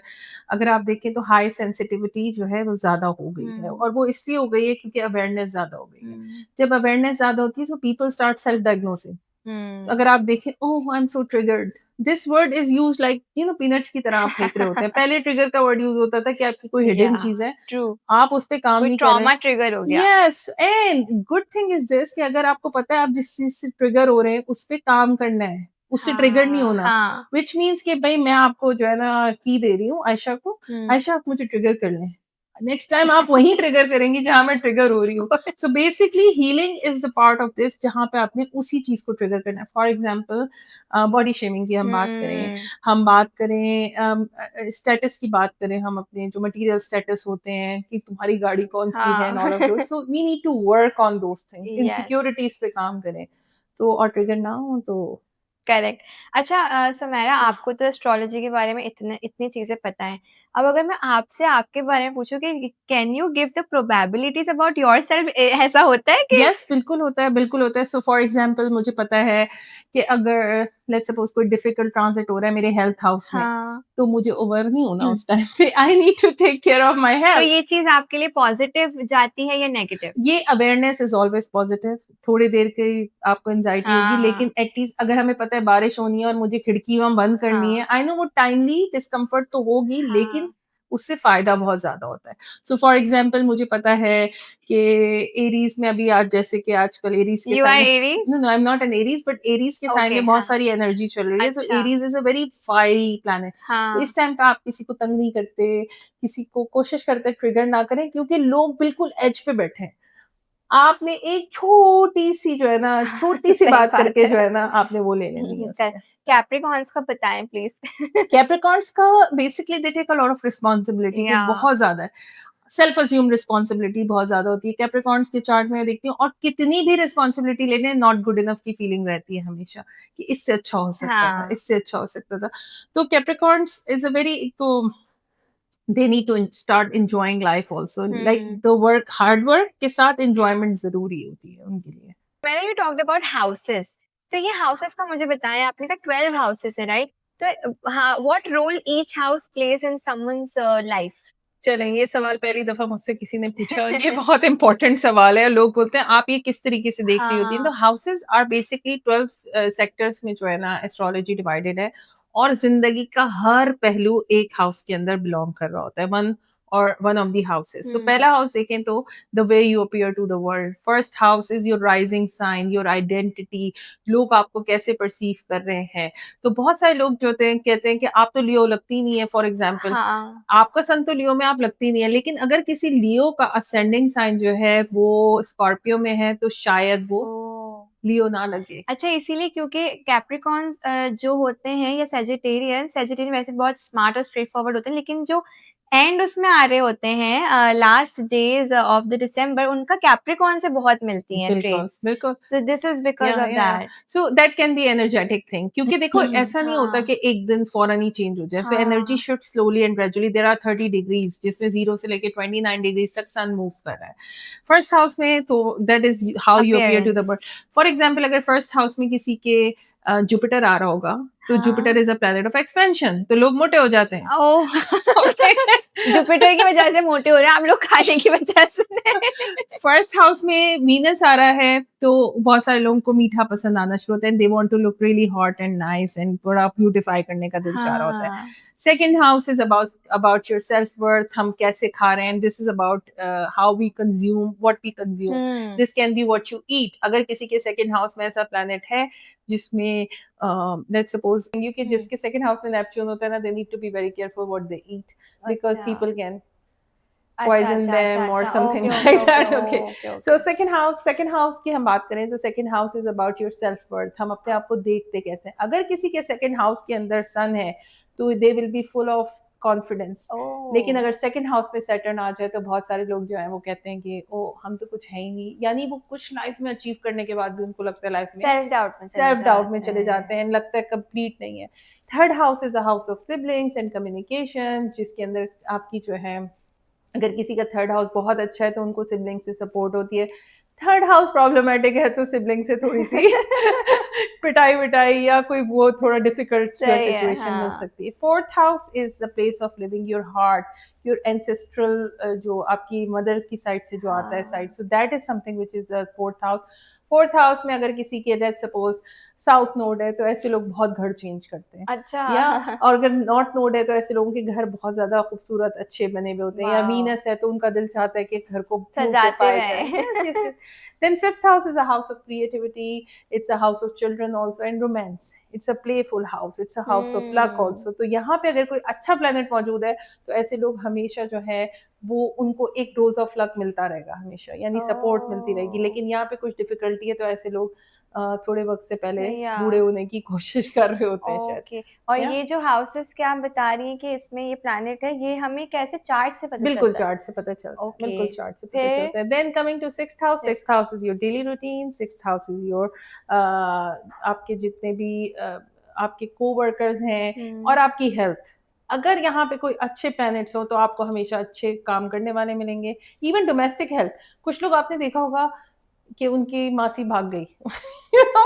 अगर आप देखें तो हाई सेंसिटिविटी जो है वो ज़्यादा हो गई है, हुँ, और वो इसलिए हो गई है क्योंकि अवेयरनेस ज़्यादा हो गई है। हुँ, जब अवेयरनेस ज़्यादा होती है तो पीपल स्टार्ट सेल्फ डायग्नोसिंग। हुँ। अगर आप देखें, oh I am so triggered, this word is used like peanuts की तरह आप फेंक रहे होते हैं। पहले ट्रिगर का वर्ड यूज होता था कि आपकी कोई या हिडन चीज है, ट्रू, आप उस पे काम कोई नहीं कर रहे। ट्रॉमा ट्रिगर हो गया। Yes, and good thing is this कि अगर आपको पता है आप जिस चीज से ट्रिगर हो रहे हैं उस पे काम करना है, उससे ट्रिगर नहीं हाँ, होना। हाँ। विच मीन्स कि भाई मैं आपको जो है ना की दे रही हूँ आयशा को, हुँ। आयशा आप मुझे ट्रिगर कर लें, नेक्स्ट टाइम आप वहीं ट्रिगर करेंगी जहां मैं ट्रिगर हो रही हूँ। So basically healing is the part of this जहां पे आपने उसी चीज को ट्रिगर करना है। फॉर एग्जाम्पल बॉडी शेमिंग की हम बात करें, हुँ, हम बात करें स्टेटस की बात करें, हम अपने जो मटेरियल स्टेटस होते हैं कि तुम्हारी गाड़ी कौन सी है एंड हाँ। All of those, so we need to work on those things, yes. Insecurities पे काम करें तो, और ट्रिगर ना हो तो। करेक्ट। अच्छा, सुमेरा, आपको तो एस्ट्रोलॉजी के बारे में इतनी चीज़ें पता हैं। अब अगर मैं आपसे आपके बारे में पूछूँ कि can you give the probabilities about yourself, ऐसा होता है कि यस, बिल्कुल होता है, बिल्कुल होता है। सो फॉर एग्जांपल मुझे पता है कि अगर लेट्स सपोज़ कोई डिफिकल्ट ट्रांज़िट हो रहा है मेरे हेल्थ हाउस में, हाँ। तो मुझे ओवर नहीं होना हुँ। उस टाइम पे। I need to take care of my तो हेल्थ। ये चीज़ आपके लिए पॉज़िटिव जाती है या नेगेटिव? ये अवेयरनेस इज़ ऑलवेज़ पॉज़िटिव। थोड़ी देर की आपको एंग्ज़ायटी होगी, हाँ, लेकिन एट लीस्ट अगर हमें पता है बारिश होनी है और मुझे खिड़की वहाँ बंद करनी है, हाँ, आई नो वो टाइमली डिस्कम्फर्ट तो होगी, लेकिन हाँ। उससे फ़ायदा बहुत ज़्यादा होता है। सो फॉर एग्ज़ाम्पल मुझे पता है कि एरीज़ में अभी आज जैसे कि आजकल एरीज़ के यू साइन आर में, Aries? No, I am not an Aries, but Aries के साइन ओके, में बहुत हाँ। सारी एनर्जी चल रही है। सो अच्छा, Aries is a very fiery planet. तो हाँ। इस टाइम पे आप किसी को तंग नहीं करते, किसी को कोशिश करते ट्रिगर ना करें, क्योंकि लोग बिल्कुल एज पे बैठे हैं। आपने एक छोटी-सी जो है ना, छोटी-सी सही बात बात करके जो है। है ना, आपने वो ले लेनी है क उससे। कैप्रिकॉर्न्स का बताएँ प्लीज़? कैप्रिकॉर्न्स का basically they take a lot of responsibility, जो या बहुत ज़्यादा है। सेल्फ अज्यूम्ड रिस्पॉन्सिबिलिटी बहुत ज़्यादा होती है। कैप्रिकॉर्न्स के चार्ट में मैं देखती हूँ, और कितनी भी रिस्पॉन्सिबिलिटी ले लें, नॉट गुड इनफ की फीलिंग रहती है हमेशा, कि इससे अच्छा हो सकता था, हाँ। इससे अच्छा हो सकता था। तो कैप्रिकॉर्न्स इज़ अ वेरी, एक तो they need to start enjoying life also, like hmm. the work, hard work के साथ enjoyment ज़रूरी होती है उनके लिए। मैंने यू टॉक्ड अबाउट हाउसेस। तो ये हाउसेस का मुझे बताएं, आपने कहा 12 हाउसेस है, राइट? तो हाँ, what role each house plays in someone's life? चलें, ये सवाल पहली दफ़ा मुझसे किसी ने पूछा और ये बहुत इम्पोर्टेंट सवाल है। लोग बोलते हैं आप ये किस तरीके से देख रही होती हैं? तो हाँ। हाउसेज़ आर बेसिकली 12 सेक्टर्स में जो है ना एस्ट्रोलॉजी डिवाइडेड है, और ज़िंदगी का हर पहलू एक हाउस के अंदर बिलॉन्ग कर रहा होता है। 1 or one of the houses. So पहला house देखें तो the way you appear to the world. First house is your rising sign, your identity. लोग आपको कैसे perceive कर रहे हैं. तो बहुत सारे लोग जो होते हैं कहते हैं कि आप तो लियो लगती नहीं है, फॉर एग्जाम्पल हाँ आपका सन तो लियो में आप लगती नहीं है, लेकिन अगर किसी लियो का असेंडिंग साइन जो है वो स्कॉर्पियो में है तो शायद वो ओ लियो ना लगे. अच्छा इसीलिए क्योंकि कैप्रिकॉन्स जो होते हैं या सेजिटेरियन वैसे बहुत स्मार्ट और स्ट्रेट फॉरवर्ड होते हैं लेकिन जो एंड उसमें आ रहे होते हैं लास्ट डेज ऑफ द दिसंबर उनका कैप्रिकॉन से बहुत मिलती हैं बिल्कुल ट्रेड्स बिल्कुल. सो this is because of that so that can be energetic thing, क्योंकि देखो ऐसा नहीं होता हाँ कि एक दिन फौरन ही चेंज हो जाए. सो एनर्जी हाँ shift slowly and gradually. There are 30 degrees जिसमें 0 से लेके 29 डिग्रीज तक सन मूव कर रहा है फर्स्ट हाउस में. तो that is how you appear to the appearance world. For example अगर फर्स्ट हाउस में किसी के जुपिटर आ रहा होगा तो जुपिटर हाँ is a planet of expansion, तो लोग मोटे हो जाते हैं. Oh okay. जुपिटर की वजह से मोटे हो रहे हैं आप लोग खाने की वजह से फर्स्ट हाउस में वीनस आ रहा है तो बहुत सारे लोगों को मीठा पसंद आना शुरू होता है. They want to look really hot and nice and थोड़ा ब्यूटीफाई करने का दिल चाह रहा होता है. हाँ second house is about your self worth. हम कैसे खा रहे हैं. This is about how we consume what we consume. This can be what you eat. अगर किसी के सेकेंड हाउस में ऐसा प्लैनेट है जिसमें लेट्स सपोज कि जिसके सेकेंड हाउस में नेपच्यून होता है ना, they need to be very careful what they eat because अच्छा पीपल कैन अच्छा poison अच्छा अच्छा them or अच्छा something okay okay like okay that. Okay. Okay So okay second house की हम बात करें तो second house is about your self worth. हम अपने आप को देखते कैसे हैं. अगर किसी के second house के अंदर sun है तो they will be full of confidence. लेकिन ओह अगर सेकंड हाउस में सैटर्न आ जाए तो बहुत सारे लोग जो हैं वो कहते हैं कि ओ हम तो कुछ है ही नहीं. यानी वो कुछ लाइफ में अचीव करने के बाद भी उनको लगता है लाइफ में सेल्फ डाउट में चले जाते हैं. लगता है कंप्लीट नहीं है. Third house is the house of siblings and communication, जिसके अंदर आपकी जो है अगर किसी का थर्ड हाउस बहुत अच्छा है तो उनको सिबलिंग से सपोर्ट होती है. थर्ड हाउस प्रॉब्लमेटिक है तो सिबलिंग से थोड़ी सी पिटाई विटाई या कोई वो थोड़ा डिफिकल्ट सही है सिचुएशन मिल हाँ सकती है. Fourth house is the place of living your heart, your ancestral जो आपकी मदर की साइड से जो आता है साइड. हाँ सो that is something which is fourth house. Fourth house में अगर किसी के लेट्स सपोज साउथ नोड है तो ऐसे लोग बहुत घर चेंज करते हैं. अच्छा या और अगर नॉर्थ नोड है तो ऐसे लोगों के घर बहुत ज्यादा खूबसूरत अच्छे बने हुए होते हैं. या वाओ वीनस है तो उनका दिल चाहता है कि घर को सजाते ब्यूटिफाई करें. रहे yes yes yes. Then fifth house is a house of creativity. It's a house of children also and romance. It's a playful house. It's a house of luck also. तो यहाँ पे अगर कोई अच्छा planet मौजूद है तो ऐसे लोग हमेशा जो है वो उनको एक डोज ऑफ लक मिलता रहेगा हमेशा, यानी सपोर्ट मिलती रहेगी. ओह लेकिन यहाँ पे कुछ डिफिकल्टी है तो ऐसे लोग थोड़े वक्त से पहले या बूढ़े होने की कोशिश कर रहे होते हैं शायद. ओके और या ये जो हाउसेस के आप बता रही हैं कि इसमें ये प्लैनेट है ये हमें कैसे चार्ट से पता बिल्कुल चलता है चार्ट से पता चलता है. ओके बिल्कुल चार्ट से पता फिर चलता है. Then coming to sixth house. Sixth house is your daily routine. Sixth house is your आपके जितने भी आपके कोवर्कर्स हैं और आपकी हेल्थ. अगर यहाँ पे कोई अच्छे प्लैनेट्स हो तो आपको हमेशा अच्छे काम करने वाले मिलेंगे. Even domestic health. कुछ लोग आपने देखा होगा कि उनकी मासी भाग गई. you know,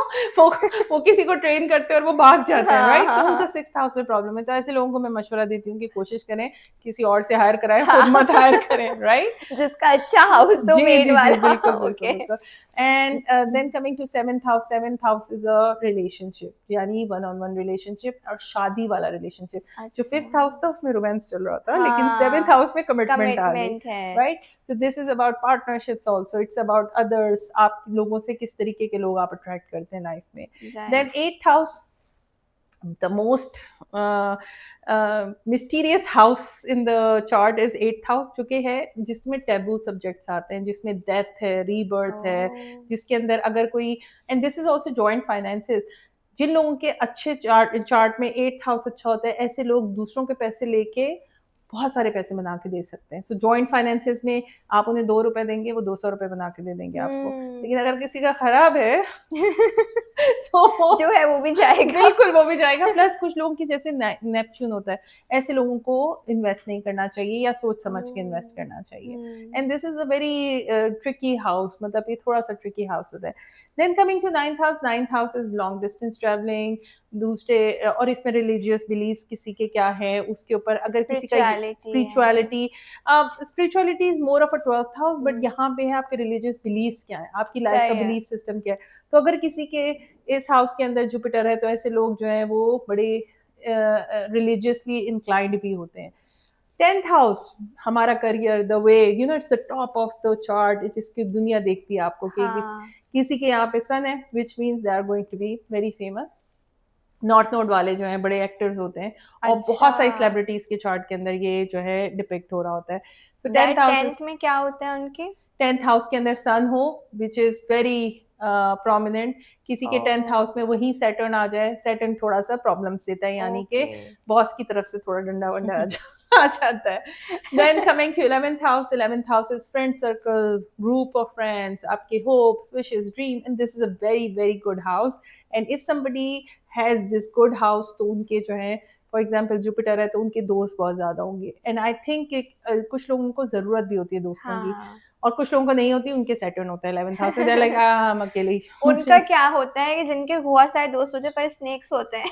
वो किसी को ट्रेन करते हैं और वो भाग जाते हैं हाँ राइट. हाँ तो उनका हाँ सिक्स्थ हाउस में प्रॉब्लम है. तो ऐसे लोगों को मैं मशवरा देती हूँ कि कोशिश करें किसी और से हायर कराएं, खुद मत हायर करें राइट. जिसका अच्छा हाउस हो जी मेड जी जी वाला बिल्कुल बिल्कुल ओके बिल्कुल. And then coming to seventh house. Seventh house is a relationship, यानी वन ऑन वन रिलेशनशिप और शादी वाला रिलेशनशिप. जो अच्छा फिफ्थ हाउस था उसमें रोमांस चल रहा था, लेकिन सेवेंथ हाँ हाउस में कमिटमेंट आ गई कमिटमेंट है right. So this is about partnerships also. It's about others. आप लोगों से किस तरीके के लोग आप अट्रैक्ट करते हैं लाइफ में. Then right eighth house, the most mysterious house in the chart is eighth house, जो कि है जिसमें टेबू सब्जेक्ट्स आते हैं, जिसमें डेथ है, रीबर्थ है, ओह जिसके अंदर अगर कोई and this is also joint finances. जिन लोगों के अच्छे चार्ट में एट्थ हाउस अच्छा होता है, ऐसे लोग दूसरों के पैसे लेके बहुत सारे पैसे बना के दे सकते हैं. सो जॉइंट फाइनेंसेस में आप उन्हें 2 रुपए देंगे, वो 200 रुपए बना के दे देंगे आपको. लेकिन अगर किसी का खराब है तो जो है वो भी जाएगा बिल्कुल वो भी जाएगा. प्लस कुछ लोगों की जैसे नेपच्यून होता है, ऐसे लोगों को इन्वेस्ट नहीं करना चाहिए या सोच समझ के इन्वेस्ट करना चाहिए. And this is a very tricky house, मतलब ये थोड़ा सा ट्रिकी हाउस होता है. Then coming to ninth house. Ninth house is long distance travelling. दूसरे और इसमें रिलीजियस बिलीव्स किसी के क्या है उसके ऊपर. अगर किसी का spirituality spirituality is more of a twelfth house, but यहाँ पे है आपके रिलीजियसली बिलीव्स क्या है, आपकी लाइफ का सही है बिलीफ सिस्टम क्या है. तो अगर किसी के इस हाउस के अंदर जुपिटर है तो ऐसे लोग जो हैं वो बड़े रिलीजियसली इंक्लाइंड भी होते हैं. 10th हाउस हमारा career, the way you know it's the top of the chart, जिसकी दुनिया देखती है आपको कि हाँ, किसी के यहाँ पे सन है, which means they are going to be very famous. North node वाले जो हैं बड़े एक्टर्स होते हैं, और अच्छा। बहुत सारी सेलिब्रिटीज के चार्ट के अंदर ये जो है डिपिक्ट हो रहा होता है। तो टेंथ दैट हाउस, 10th में क्या होता है उनके? 10th हाउस के अंदर सन हो, विच इज वेरी प्रोमिनेंट। किसी के 10th हाउस ओह! में वही सैटर्न आ जाए, सैटर्न थोड़ा सा प्रॉब्लम्स देता है, यानी कि ओके। बॉस की तरफ से थोड़ा डंडा वंडा आ जाता है। Then coming to 11th house, 11th house is friend circle, group of friends, आपके hopes, wishes, dream, and this is a very very good house. And if somebody has this good house, तो उनके जो है, फॉर एग्जाम्पल जुपिटर है, तो उनके दोस्त बहुत ज्यादा होंगे। एंड आई थिंक कुछ लोगों को जरूरत भी होती है दोस्तों की, हाँ। और कुछ लोगों को नहीं होती, उनके सैटर्न होता है 11th हाउस में, लाइक हम अकेले ही उनका मुझे क्या होता है कि जिनके बहुत सारे दोस्त होते हैं पर स्नेक्स होते हैं।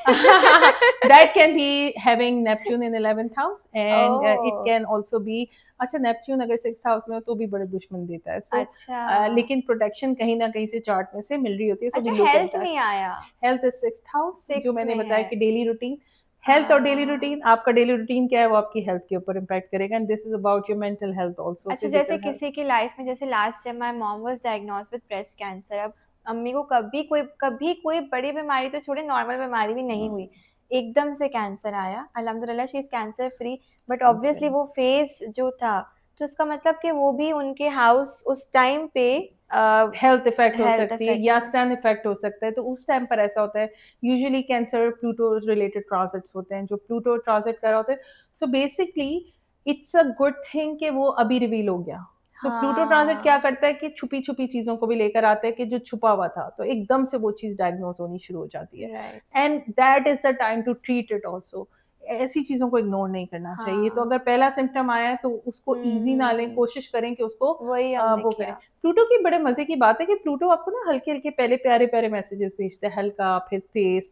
that can be having Neptune in 11th house, and it oh! can also be, अच्छा नेपच्यून अगर 6th हाउस में हो तो भी बड़े दुश्मन देता है, सो अच्छा। लेकिन प्रोटेक्शन कहीं ना कहीं से चार्ट में से मिल रही होती है, सो अच्छा, we look at health that. नहीं आया, हेल्थ इज 6th हाउस, जो 6th मैंने में बताया है। कि डेली रूटीन, हेल्थ और डेली हाँ। रूटीन, आपका डेली रूटीन क्या है वो आपकी हेल्थ के ऊपर इम्पैक्ट करेगा, and this is about your mental health also, अच्छा, जैसे फिजिकल हेल्थ। किसी की लाइफ में, जैसे last time my mom was diagnosed with breast cancer. अब अम्मी को कभी कोई बड़ी बीमारी तो छोड़े, नॉर्मल बीमारी भी नहीं हुई, एकदम से कैंसर आया। अल्हम्दुलिल्लाह she is cancer free, but obviously वो फेज जो था, तो इसका मतलब कि वो भी उनके हाउस उस टाइम पे हेल्थ इफेक्ट हो हेल्थ सकती है, इफेक्ट या है। सन इफेक्ट हो सकता है, तो उस टाइम पर ऐसा होता है। Usually cancer Pluto related transits होते हैं, जो प्लूटो ट्रांजिट कर रहा होता है, so basically it's a good thing कि वो अभी रिवील हो गया। सो प्लूटो ट्रांजिट क्या हाँ। करता है कि छुपी छुपी चीजों को भी लेकर आता है, कि जो छुपा हुआ था तो एकदम से वो चीज डायग्नोज होनी शुरू हो जाती है, right. And that is the time to treat it also. ऐसी चीजों को इग्नोर नहीं करना चाहिए, तो हाँ। अगर पहला सिम्टम आया है तो उसको ईजी ना लें, हम्म। कोशिश करें कि उसको वही हमने वो करें। किया। प्लूटो की बड़े मजे की बात है कि प्लूटो आपको ना हल्के हल्के पहले प्यारे प्यारे मैसेजेस भेजते हैं, हल्का, फिर तेज,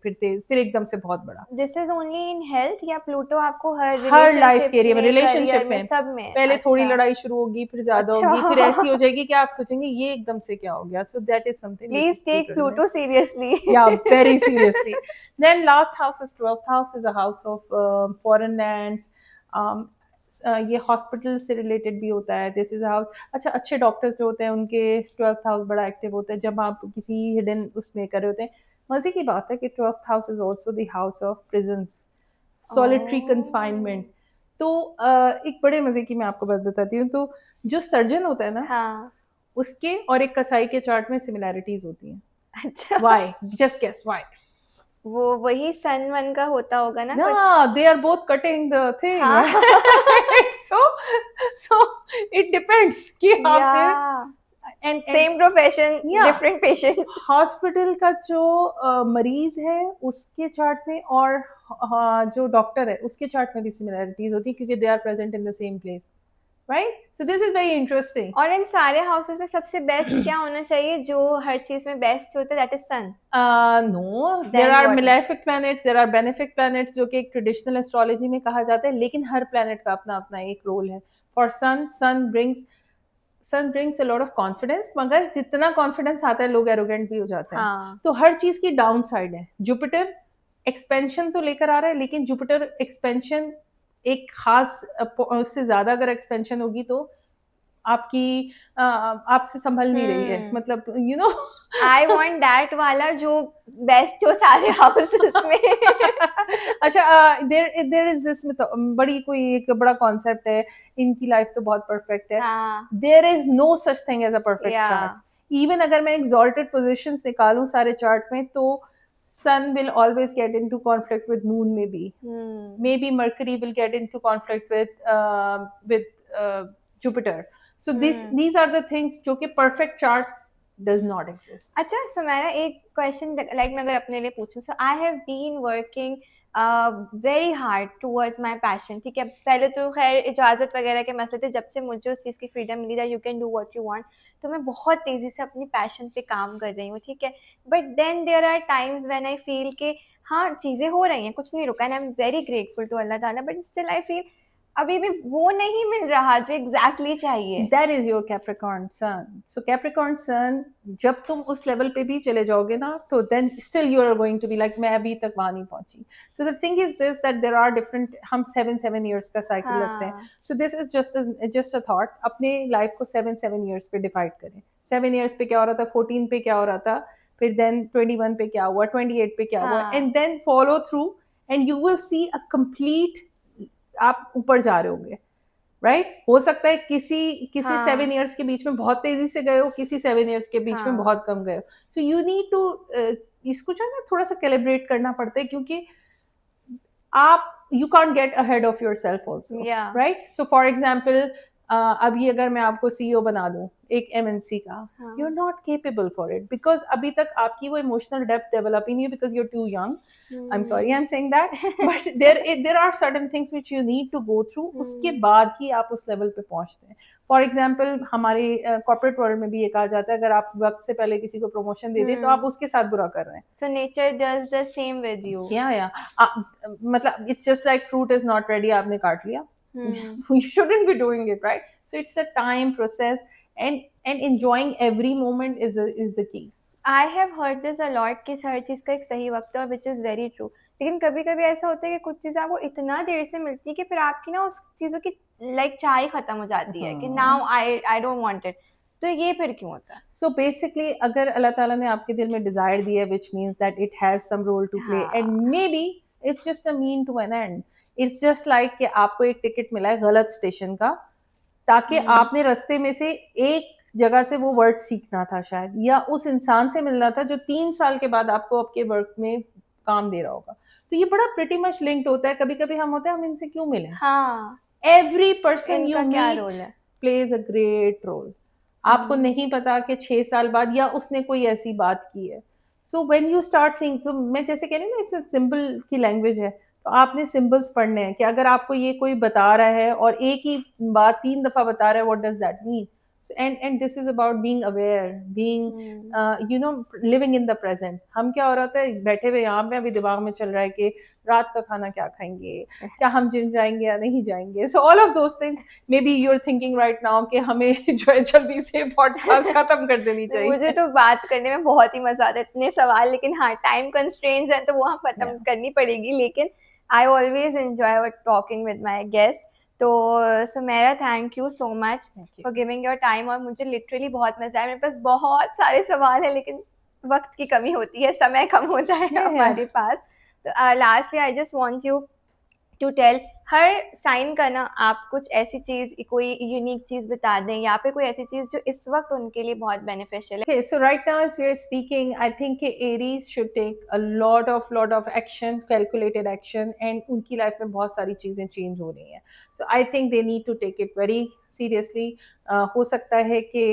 फिर एकदम से बहुत बड़ा। This is only in health, या प्लूटो आपको हर हर लाइफ के रिलेशनशिप्स एरिया में, में, करियर रिलेशनशिप में, में सब में? पहले थोड़ी अच्छा। लड़ाई शुरू होगी, फिर ज्यादा अच्छा। होगी, फिर ऐसी हो जाएगी कि आप सोचेंगे ये एकदम से क्या हो गया। So that is something which is please take Pluto related. Pluto seriously. Yeah, very seriously. Then last house is 12th house, is a house of foreign lands. Um, ये हॉस्पिटल से रिलेटेड भी होता है, दिस इज हाउस। अच्छा, अच्छे डॉक्टर्स जो होते हैं उनके 12th हाउस बड़ा एक्टिव होता है, जब आप किसी हिडन उसमें कर रहे होते हैं। मजे की बात है कि 12th house is also the house of prisons, solitary oh. Confinement. तो एक बड़े मजे की मैं आपको बात बताती हूँ, तो जो सर्जन होता है ना, हाँ। उसके और एक कसाई के चार्ट में सिमिलैरिटीज होती हैं। अच्छा। Why, just guess why. वो वही सन वन का होता होगा ना कुछ? Yeah, they are both cutting the thing, हाँ। right? So it depends कि आपने, या and same profession, yeah, different patients. Hospital का जो मरीज है उसके चार्ट में, और जो डॉक्टर है उसके चार्ट में भी सिमिलैरिटीज होती है, क्योंकि they are present in the same place, right? So this is very interesting. और इन सारे हाउसेस में सबसे बेस्ट क्या होना चाहिए, जो हर चीज में बेस्ट होता है, that is sun? No, there then are what is? Malefic planets, there are benefic planets, जो कि एक ट्रेडिशनल एस्ट्रोलॉजी में कहा जाता है, लेकिन हर प्लैनेट का अपना अपना एक रोल है। For sun brings a lot of confidence, मगर जितना कॉन्फिडेंस आता है लोग एरोगेंट भी हो जाते हैं। हाँ। तो हर चीज की डाउन साइड है। जुपिटर एक्सपेंशन तो लेकर आ रहा है, लेकिन जुपिटर एक्सपेंशन एक खास उससे ज्यादा अगर एक्सपेंशन होगी तो आपकी आपसे संभल नहीं रही है, हम्म। मतलब you know. I want that वाला जो बेस्ट हो सारे हाउसेस में। अच्छा, देर देर इज दिस, बड़ी कोई एक बड़ा कॉन्सेप्ट है, इनकी लाइफ तो बहुत परफेक्ट है। हाँ। There is no such thing as a perfect या। चार्ट। इवन अगर मैं एग्जॉल्टेड पोजिशन निकालूं सारे चार्ट में, तो sun will always get into conflict with moon, hmm. maybe mercury will get into conflict with jupiter. So hmm. these are the things जो कि perfect chart does not exist. अच्छा सुमैरा, एक क्वेश्चन, लाइक मैं अगर अपने लिए पूछूं, so I have been working very hard towards my passion, ठीक है? पहले तो खैर इजाज़त वगैरह के मसले थे, जब से मुझे उस चीज़ की फ्रीडम मिली था, you can do what you want, तो मैं बहुत तेज़ी से अपनी पैशन पे काम कर रही हूँ, ठीक है? But then there are times when I feel कि हाँ चीज़ें हो रही हैं, कुछ नहीं रुका, and I am very grateful to Allah Ta'ala, but still I feel अभी भी वो नहीं मिल रहा जो एग्जैक्टली चाहिए। That is your Capricorn sun. So Capricorn sun, जब तुम उस लेवल पे भी चले जाओगे ना, तो then still you are going to be like मैं अभी तक वहां नहीं पहुंची. So the thing is this, that there are different, हम 7 years का cycle लगते हैं. हाँ So this is just a thought. अपने life को 7 years पे divide करें. 7 years पे क्या हो रहा था, 14 पे क्या हो रहा था, फिर then 21 पे क्या हुआ, 28 पे क्या हुआ, हाँ and then follow through, and you will see a complete, आप ऊपर जा रहे होंगे. राइट हो सकता है किसी किसी हाँ 7 years के बीच में बहुत तेजी से गए हो, किसी 7 years के बीच में हाँ बहुत कम गए हो. सो यू नीड टू इसको जो है ना थोड़ा सा कैलिब्रेट करना पड़ता है, क्योंकि आप you can't get ahead of your self also. या राइट. सो फॉर एग्जाम्पल अभी अगर मैं आपको सीईओ बना दूं एक एमएनसी का, यू आर हाँ not capable for it, because अभी तक आपकी वो इमोशनल डेप्थ डेवलप ही नहीं है, because you are too young. I'm sorry I'm saying that, but there are certain things which you need to go through. उसके बाद ही आप उस लेवल पे पहुंचते हैं. फॉर एग्जाम्पल हमारे कॉर्पोरेट वर्ल्ड में भी ये कहा जाता है, अगर आप वक्त से पहले किसी को प्रमोशन दे दें तो आप उसके साथ बुरा कर रहे हैं. so nature does the same with you. मतलब it's just like fruit is not ready, आपने काट लिया. You shouldn't be doing it, right? So it's a time process, and enjoying every moment is the key. I have heard this a lot कि हर चीज़ का एक सही वक्त है, और which is very true. लेकिन कभी कभी ऐसा होता है कि कुछ चीज़ें आपको इतना देर से मिलती है कि फिर आपकी ना उस चीज़ों की लाइक चाह ही खत्म हो जाती है कि now I don't want it. तो ये फिर क्यों होता है? So basically, अगर अल्लाह ताला ने आपके दिल में डिजायर दी है, which means that it has some role to play, हाँ and maybe it's just a mean to an end. It's just like कि आपको एक टिकट मिला है गलत स्टेशन का, ताकि आपने रास्ते में से एक जगह से वो वर्ड सीखना था शायद, या उस इंसान से मिलना था जो 3 साल के बाद आपको आपके वर्क में काम दे रहा होगा. तो ये बड़ा प्रिटी मच लिंक्ड होता है. कभी कभी हम होते हैं हम इनसे क्यों मिले. हाँ एवरी पर्सन यू इनका क्या मीट रोल है? Plays a great role. आपको नहीं पता कि 6 साल बाद या उसने कोई ऐसी बात की है. So when you start seeing, तो मैं जैसे कह रही हूँ ना, इट्स सिंबल की लैंग्वेज है, तो आपने सिंबल्स पढ़ने हैं कि अगर आपको ये कोई बता रहा है और एक ही बात 3 दफा बता रहा है, what does that mean. And this is about being aware, being you know living in the present. हम क्या हो रहा था, बैठे हुए यहाँ पे अभी दिमाग में चल रहा है कि रात का खाना क्या खाएंगे, क्या हम जिम जाएंगे या नहीं जाएंगे. So all of those things maybe you are thinking right now कि हमें जो है जल्दी से पॉडकास्ट खत्म कर देनी चाहिए. मुझे तो बात करने में बहुत ही मजा आता है, इतने सवाल, लेकिन हाँ टाइम कंस्ट्रेंट्स हैं तो वो हम खत्म करनी पड़ेगी. लेकिन I always enjoy talking with my guest. तो Sumera, thank you so much for giving your time. और मुझे लिटरली बहुत मजा आया. मेरे पास बहुत सारे सवाल हैं, लेकिन वक्त की कमी होती है, समय कम होता है हमारे पास. तो lastly I just want you to tell, हर साइन का ना आप कुछ ऐसी चीज, कोई यूनिक चीज बता दें, या फिर कोई ऐसी चीज जो इस वक्त उनके लिए बहुत बेनिफिशियल है. Okay, so right now as we are speaking, I think Aries should take a lot of action, calculated action, and उनकी लाइफ में बहुत सारी चीजें चेंज हो रही हैं. So I think they need to take it very seriously. हो सकता है कि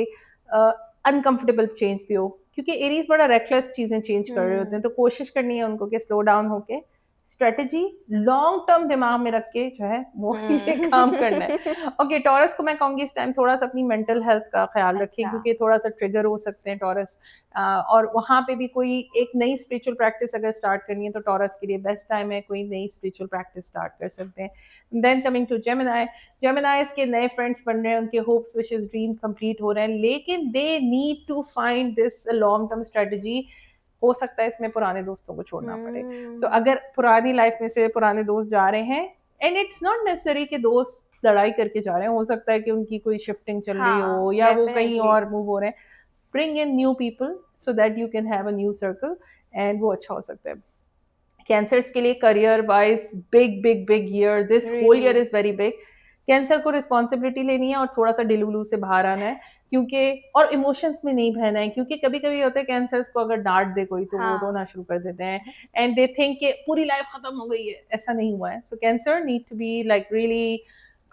अनकंफर्टेबल चेंज भी हो, क्योंकि एरीज बड़ा रेकलेस चीजें चेंज कर रहे होते हैं. तो कोशिश करनी है उनको कि स्लो डाउन होके स्ट्रेटेजी लॉन्ग टर्म दिमाग में रख के जो है वो ये काम करना है. ओके, टॉरस को मैं कहूँगी इस टाइम थोड़ा सा अपनी मेंटल हेल्थ का ख्याल रखें, क्योंकि थोड़ा सा ट्रिगर हो सकते हैं टॉरस. और वहाँ पे भी कोई एक नई स्पिरिचुअल प्रैक्टिस अगर स्टार्ट करनी है तो टॉरस के लिए बेस्ट टाइम है, कोई नई स्पिरिचुअल प्रैक्टिस स्टार्ट कर सकते हैं. Then coming to Gemini, Geminis के नए फ्रेंड्स बन रहे हैं, उनके होप्स विशेस ड्रीम कंप्लीट हो रहे हैं, लेकिन they need to find this long term strategy. हो सकता है इसमें पुराने दोस्तों को छोड़ना पड़े. तो अगर पुरानी लाइफ में से पुराने दोस्त जा रहे हैं, एंड इट्स नॉट नेसेसरी कि दोस्त लड़ाई करके जा रहे हैं, हो सकता है कि उनकी कोई शिफ्टिंग चल रही हो या वो कहीं और मूव हो रहे हैं. Bring in new people so that you can have a new circle, and वो अच्छा हो सकता है. कैंसर्स के लिए career wise big big big year, this whole year is very big. Cancer को रिस्पॉन्सिबिलिटी लेनी है और थोड़ा सा डिलूलू से बाहर आना है, क्योंकि और इमोशंस में नहीं बहना है, क्योंकि कभी कभी होता है कैंसर्स को अगर डांट दे कोई तो वो रोना शुरू कर देते हैं, एंड दे थिंक कि पूरी लाइफ खत्म हो गई है. ऐसा नहीं हुआ है. So cancer need to be like really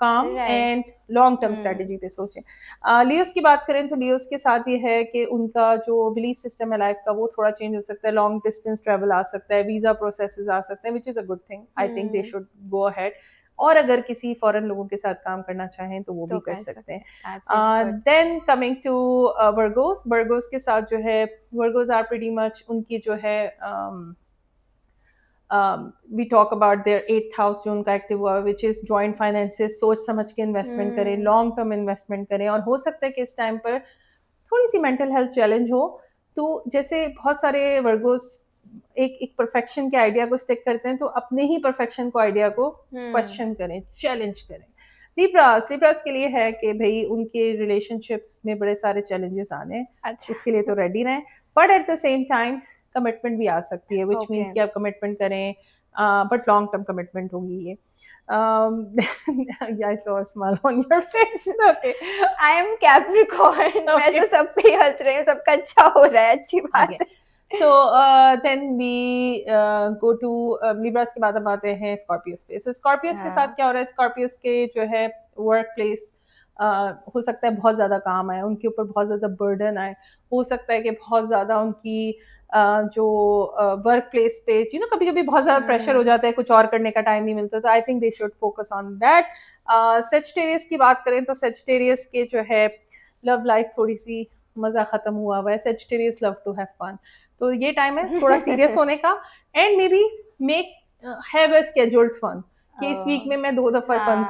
calm and long term strategy पे सोचें. लियोस की बात करें तो लियोस के साथ ये है कि उनका जो बिलीफ सिस्टम है लाइफ का वो थोड़ा चेंज हो सकता है. लॉन्ग डिस्टेंस ट्रेवल आ सकता है, वीजा प्रोसेसेस आ सकते हैं, which is a good thing. I think they should go ahead. और अगर किसी फॉरेन लोगों के साथ काम करना चाहें तो वो भी कर सकते हैं. Then coming to Virgos, Virgos के साथ जो है, वर्गोस आर प्रीटी मच, उनकी जो है we talk about their 8th house जो उनका एक्टिव हुआ, विच इज जॉइंट फाइनेंसेस, सोच समझ के इन्वेस्टमेंट करें, लॉन्ग टर्म इन्वेस्टमेंट करें, और हो सकता है कि इस टाइम पर थोड़ी सी मेंटल हेल्थ चैलेंज हो, तो जैसे बहुत सारे वर्गोस एक परफेक्शन के आइडिया को स्टिक करते हैं, तो अपने ही परफेक्शन को आइडिया को क्वेश्चन करें, चैलेंज करें। लिब्रास के लिए है कि भाई उनके रिलेशनशिप्स में बड़े सारे चैलेंजेस आने हैं, अच्छा, उसके लिए तो रेडी रहें, but at the same time commitment भी आ सकती है, विच ओके। मीन्स कि आप कमिटमेंट करें, बट लॉन्ग टर्म कमिटमेंट होगी ये। Yeah, I saw a smile on your face. Okay. I am Capricorn. मैं Okay. तो सब पे ही हँस रही हूँ, सबका अच्छा हो रहा है, अच्छी बात Okay. है। So then we go to Libras के बाद अब आते हैं Scorpios पे। So Scorpios के साथ क्या हो रहा है? Scorpios के जो है वर्क प्लेस, हो सकता है बहुत ज़्यादा काम आए, उनके ऊपर बहुत ज़्यादा बर्डन आए, हो सकता है कि बहुत ज़्यादा उनकी जो वर्क प्लेस पे कभी कभी बहुत ज़्यादा प्रेशर हो जाता है, कुछ और करने का टाइम नहीं मिलता, तो आई think they should focus on that. Sagittarius की बात करें तो सेजिटेरियस के जो है लव लाइफ थोड़ी सी मज़ा ख़त्म हुआ है, Sagittarius love to have fun, तो ये टाइम है थोड़ा सीरियस होने का, and maybe make have a scheduled fun, कि इस वीक में मैं 2 दफ़ा फन हाँ।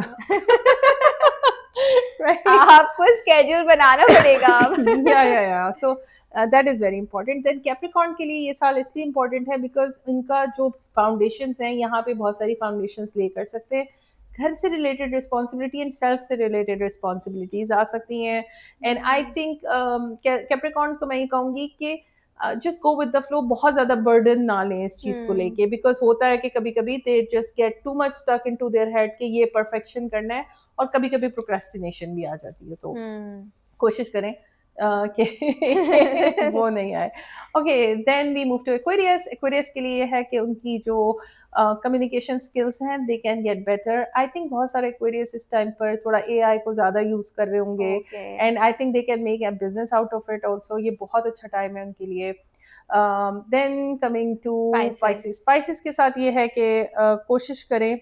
right? आपको स्केड्यूल बनाना पड़ेगा अब। या so that is very important. Then Capricorn के लिए ये साल इसलिए इंपॉर्टेंट है बिकॉज इनका जो फाउंडेशन हैं, यहाँ पे बहुत सारी फाउंडेशन ले कर सकते हैं, घर से रिलेटेड रिस्पॉन्सिबिलिटी एंड सेल्फ से रिलेटेड रिस्पॉन्सिबिलिटीज आ सकती हैं, एंड आई थिंक कैप्रिकॉर्न को मैं ये कहूँगी कि just go with the flow, बहुत ज्यादा बर्डन ना लें इस चीज को लेके, बिकॉज होता है कि कभी कभी they just get too much stuck into their head कि ये परफेक्शन करना है, और कभी कभी प्रोक्रेस्टिनेशन भी आ जाती है, तो कोशिश करें कि वो नहीं आए। Okay, then we move to Aquarius. Aquarius के लिए है कि उनकी जो कम्युनिकेशन स्किल्स हैं they can get better. I think बहुत सारे एक्वेरियस इस टाइम पर थोड़ा एआई को ज़्यादा यूज़ कर रहे होंगे, and I think they can make a business out of it also, ये बहुत अच्छा टाइम है उनके लिए। Then coming to Pisces. Pisces के साथ ये है कि कोशिश करें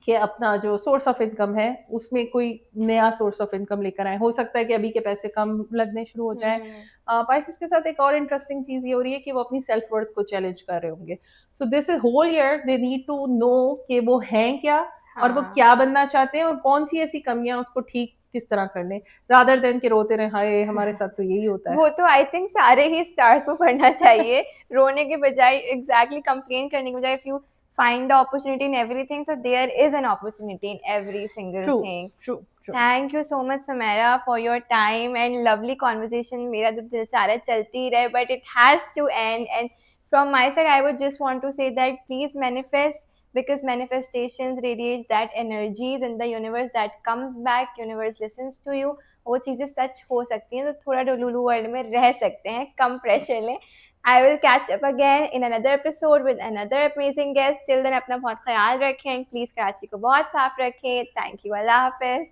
कि अपना जो सोर्स ऑफ इनकम है उसमें कोई नया सोर्स ऑफ इनकम लेकर आए, हो सकता है कि अभी के पैसे कम लगने शुरू हो जाएं। पाइसेस के साथ एक और इंटरेस्टिंग चीज ये हो रही है कि वो अपनी सेल्फ वर्थ को चैलेंज कर रहे होंगे, so this is whole year they need to know कि वो हैं क्या, और वो क्या बनना चाहते हैं, और कौन सी ऐसी कमियां उसको ठीक किस तरह करने, रादर देन के रोते रहे हाय हमारे साथ तो यही होता है। वो तो आई थिंक सारे ही स्टार्स को करना चाहिए, रोने के बजाय, एग्जैक्टली कंप्लेन करने के बजाय, if you find the opportunity in everything, so there is an opportunity in every single thing. True. Thank you so much, Samara, for your time and lovely conversation. मेरा तो दिल चाह रहा है चलती रहे, but it has to end. And from my side, I would just want to say that please manifest, because manifestations radiate that energies in the universe that comes back. Universe listens to you. वो चीज़ें सच हो सकती हैं, तो थोड़ा डुलुलु वर्ल्ड में रह सकते हैं, कम प्रेशर लें. I will catch up again in another episode with another amazing guest. Till then, अपना बहुत ख्याल रखें. Please कराची को बहुत साफ रखें. Thank you. अल्लाह हाफिज़.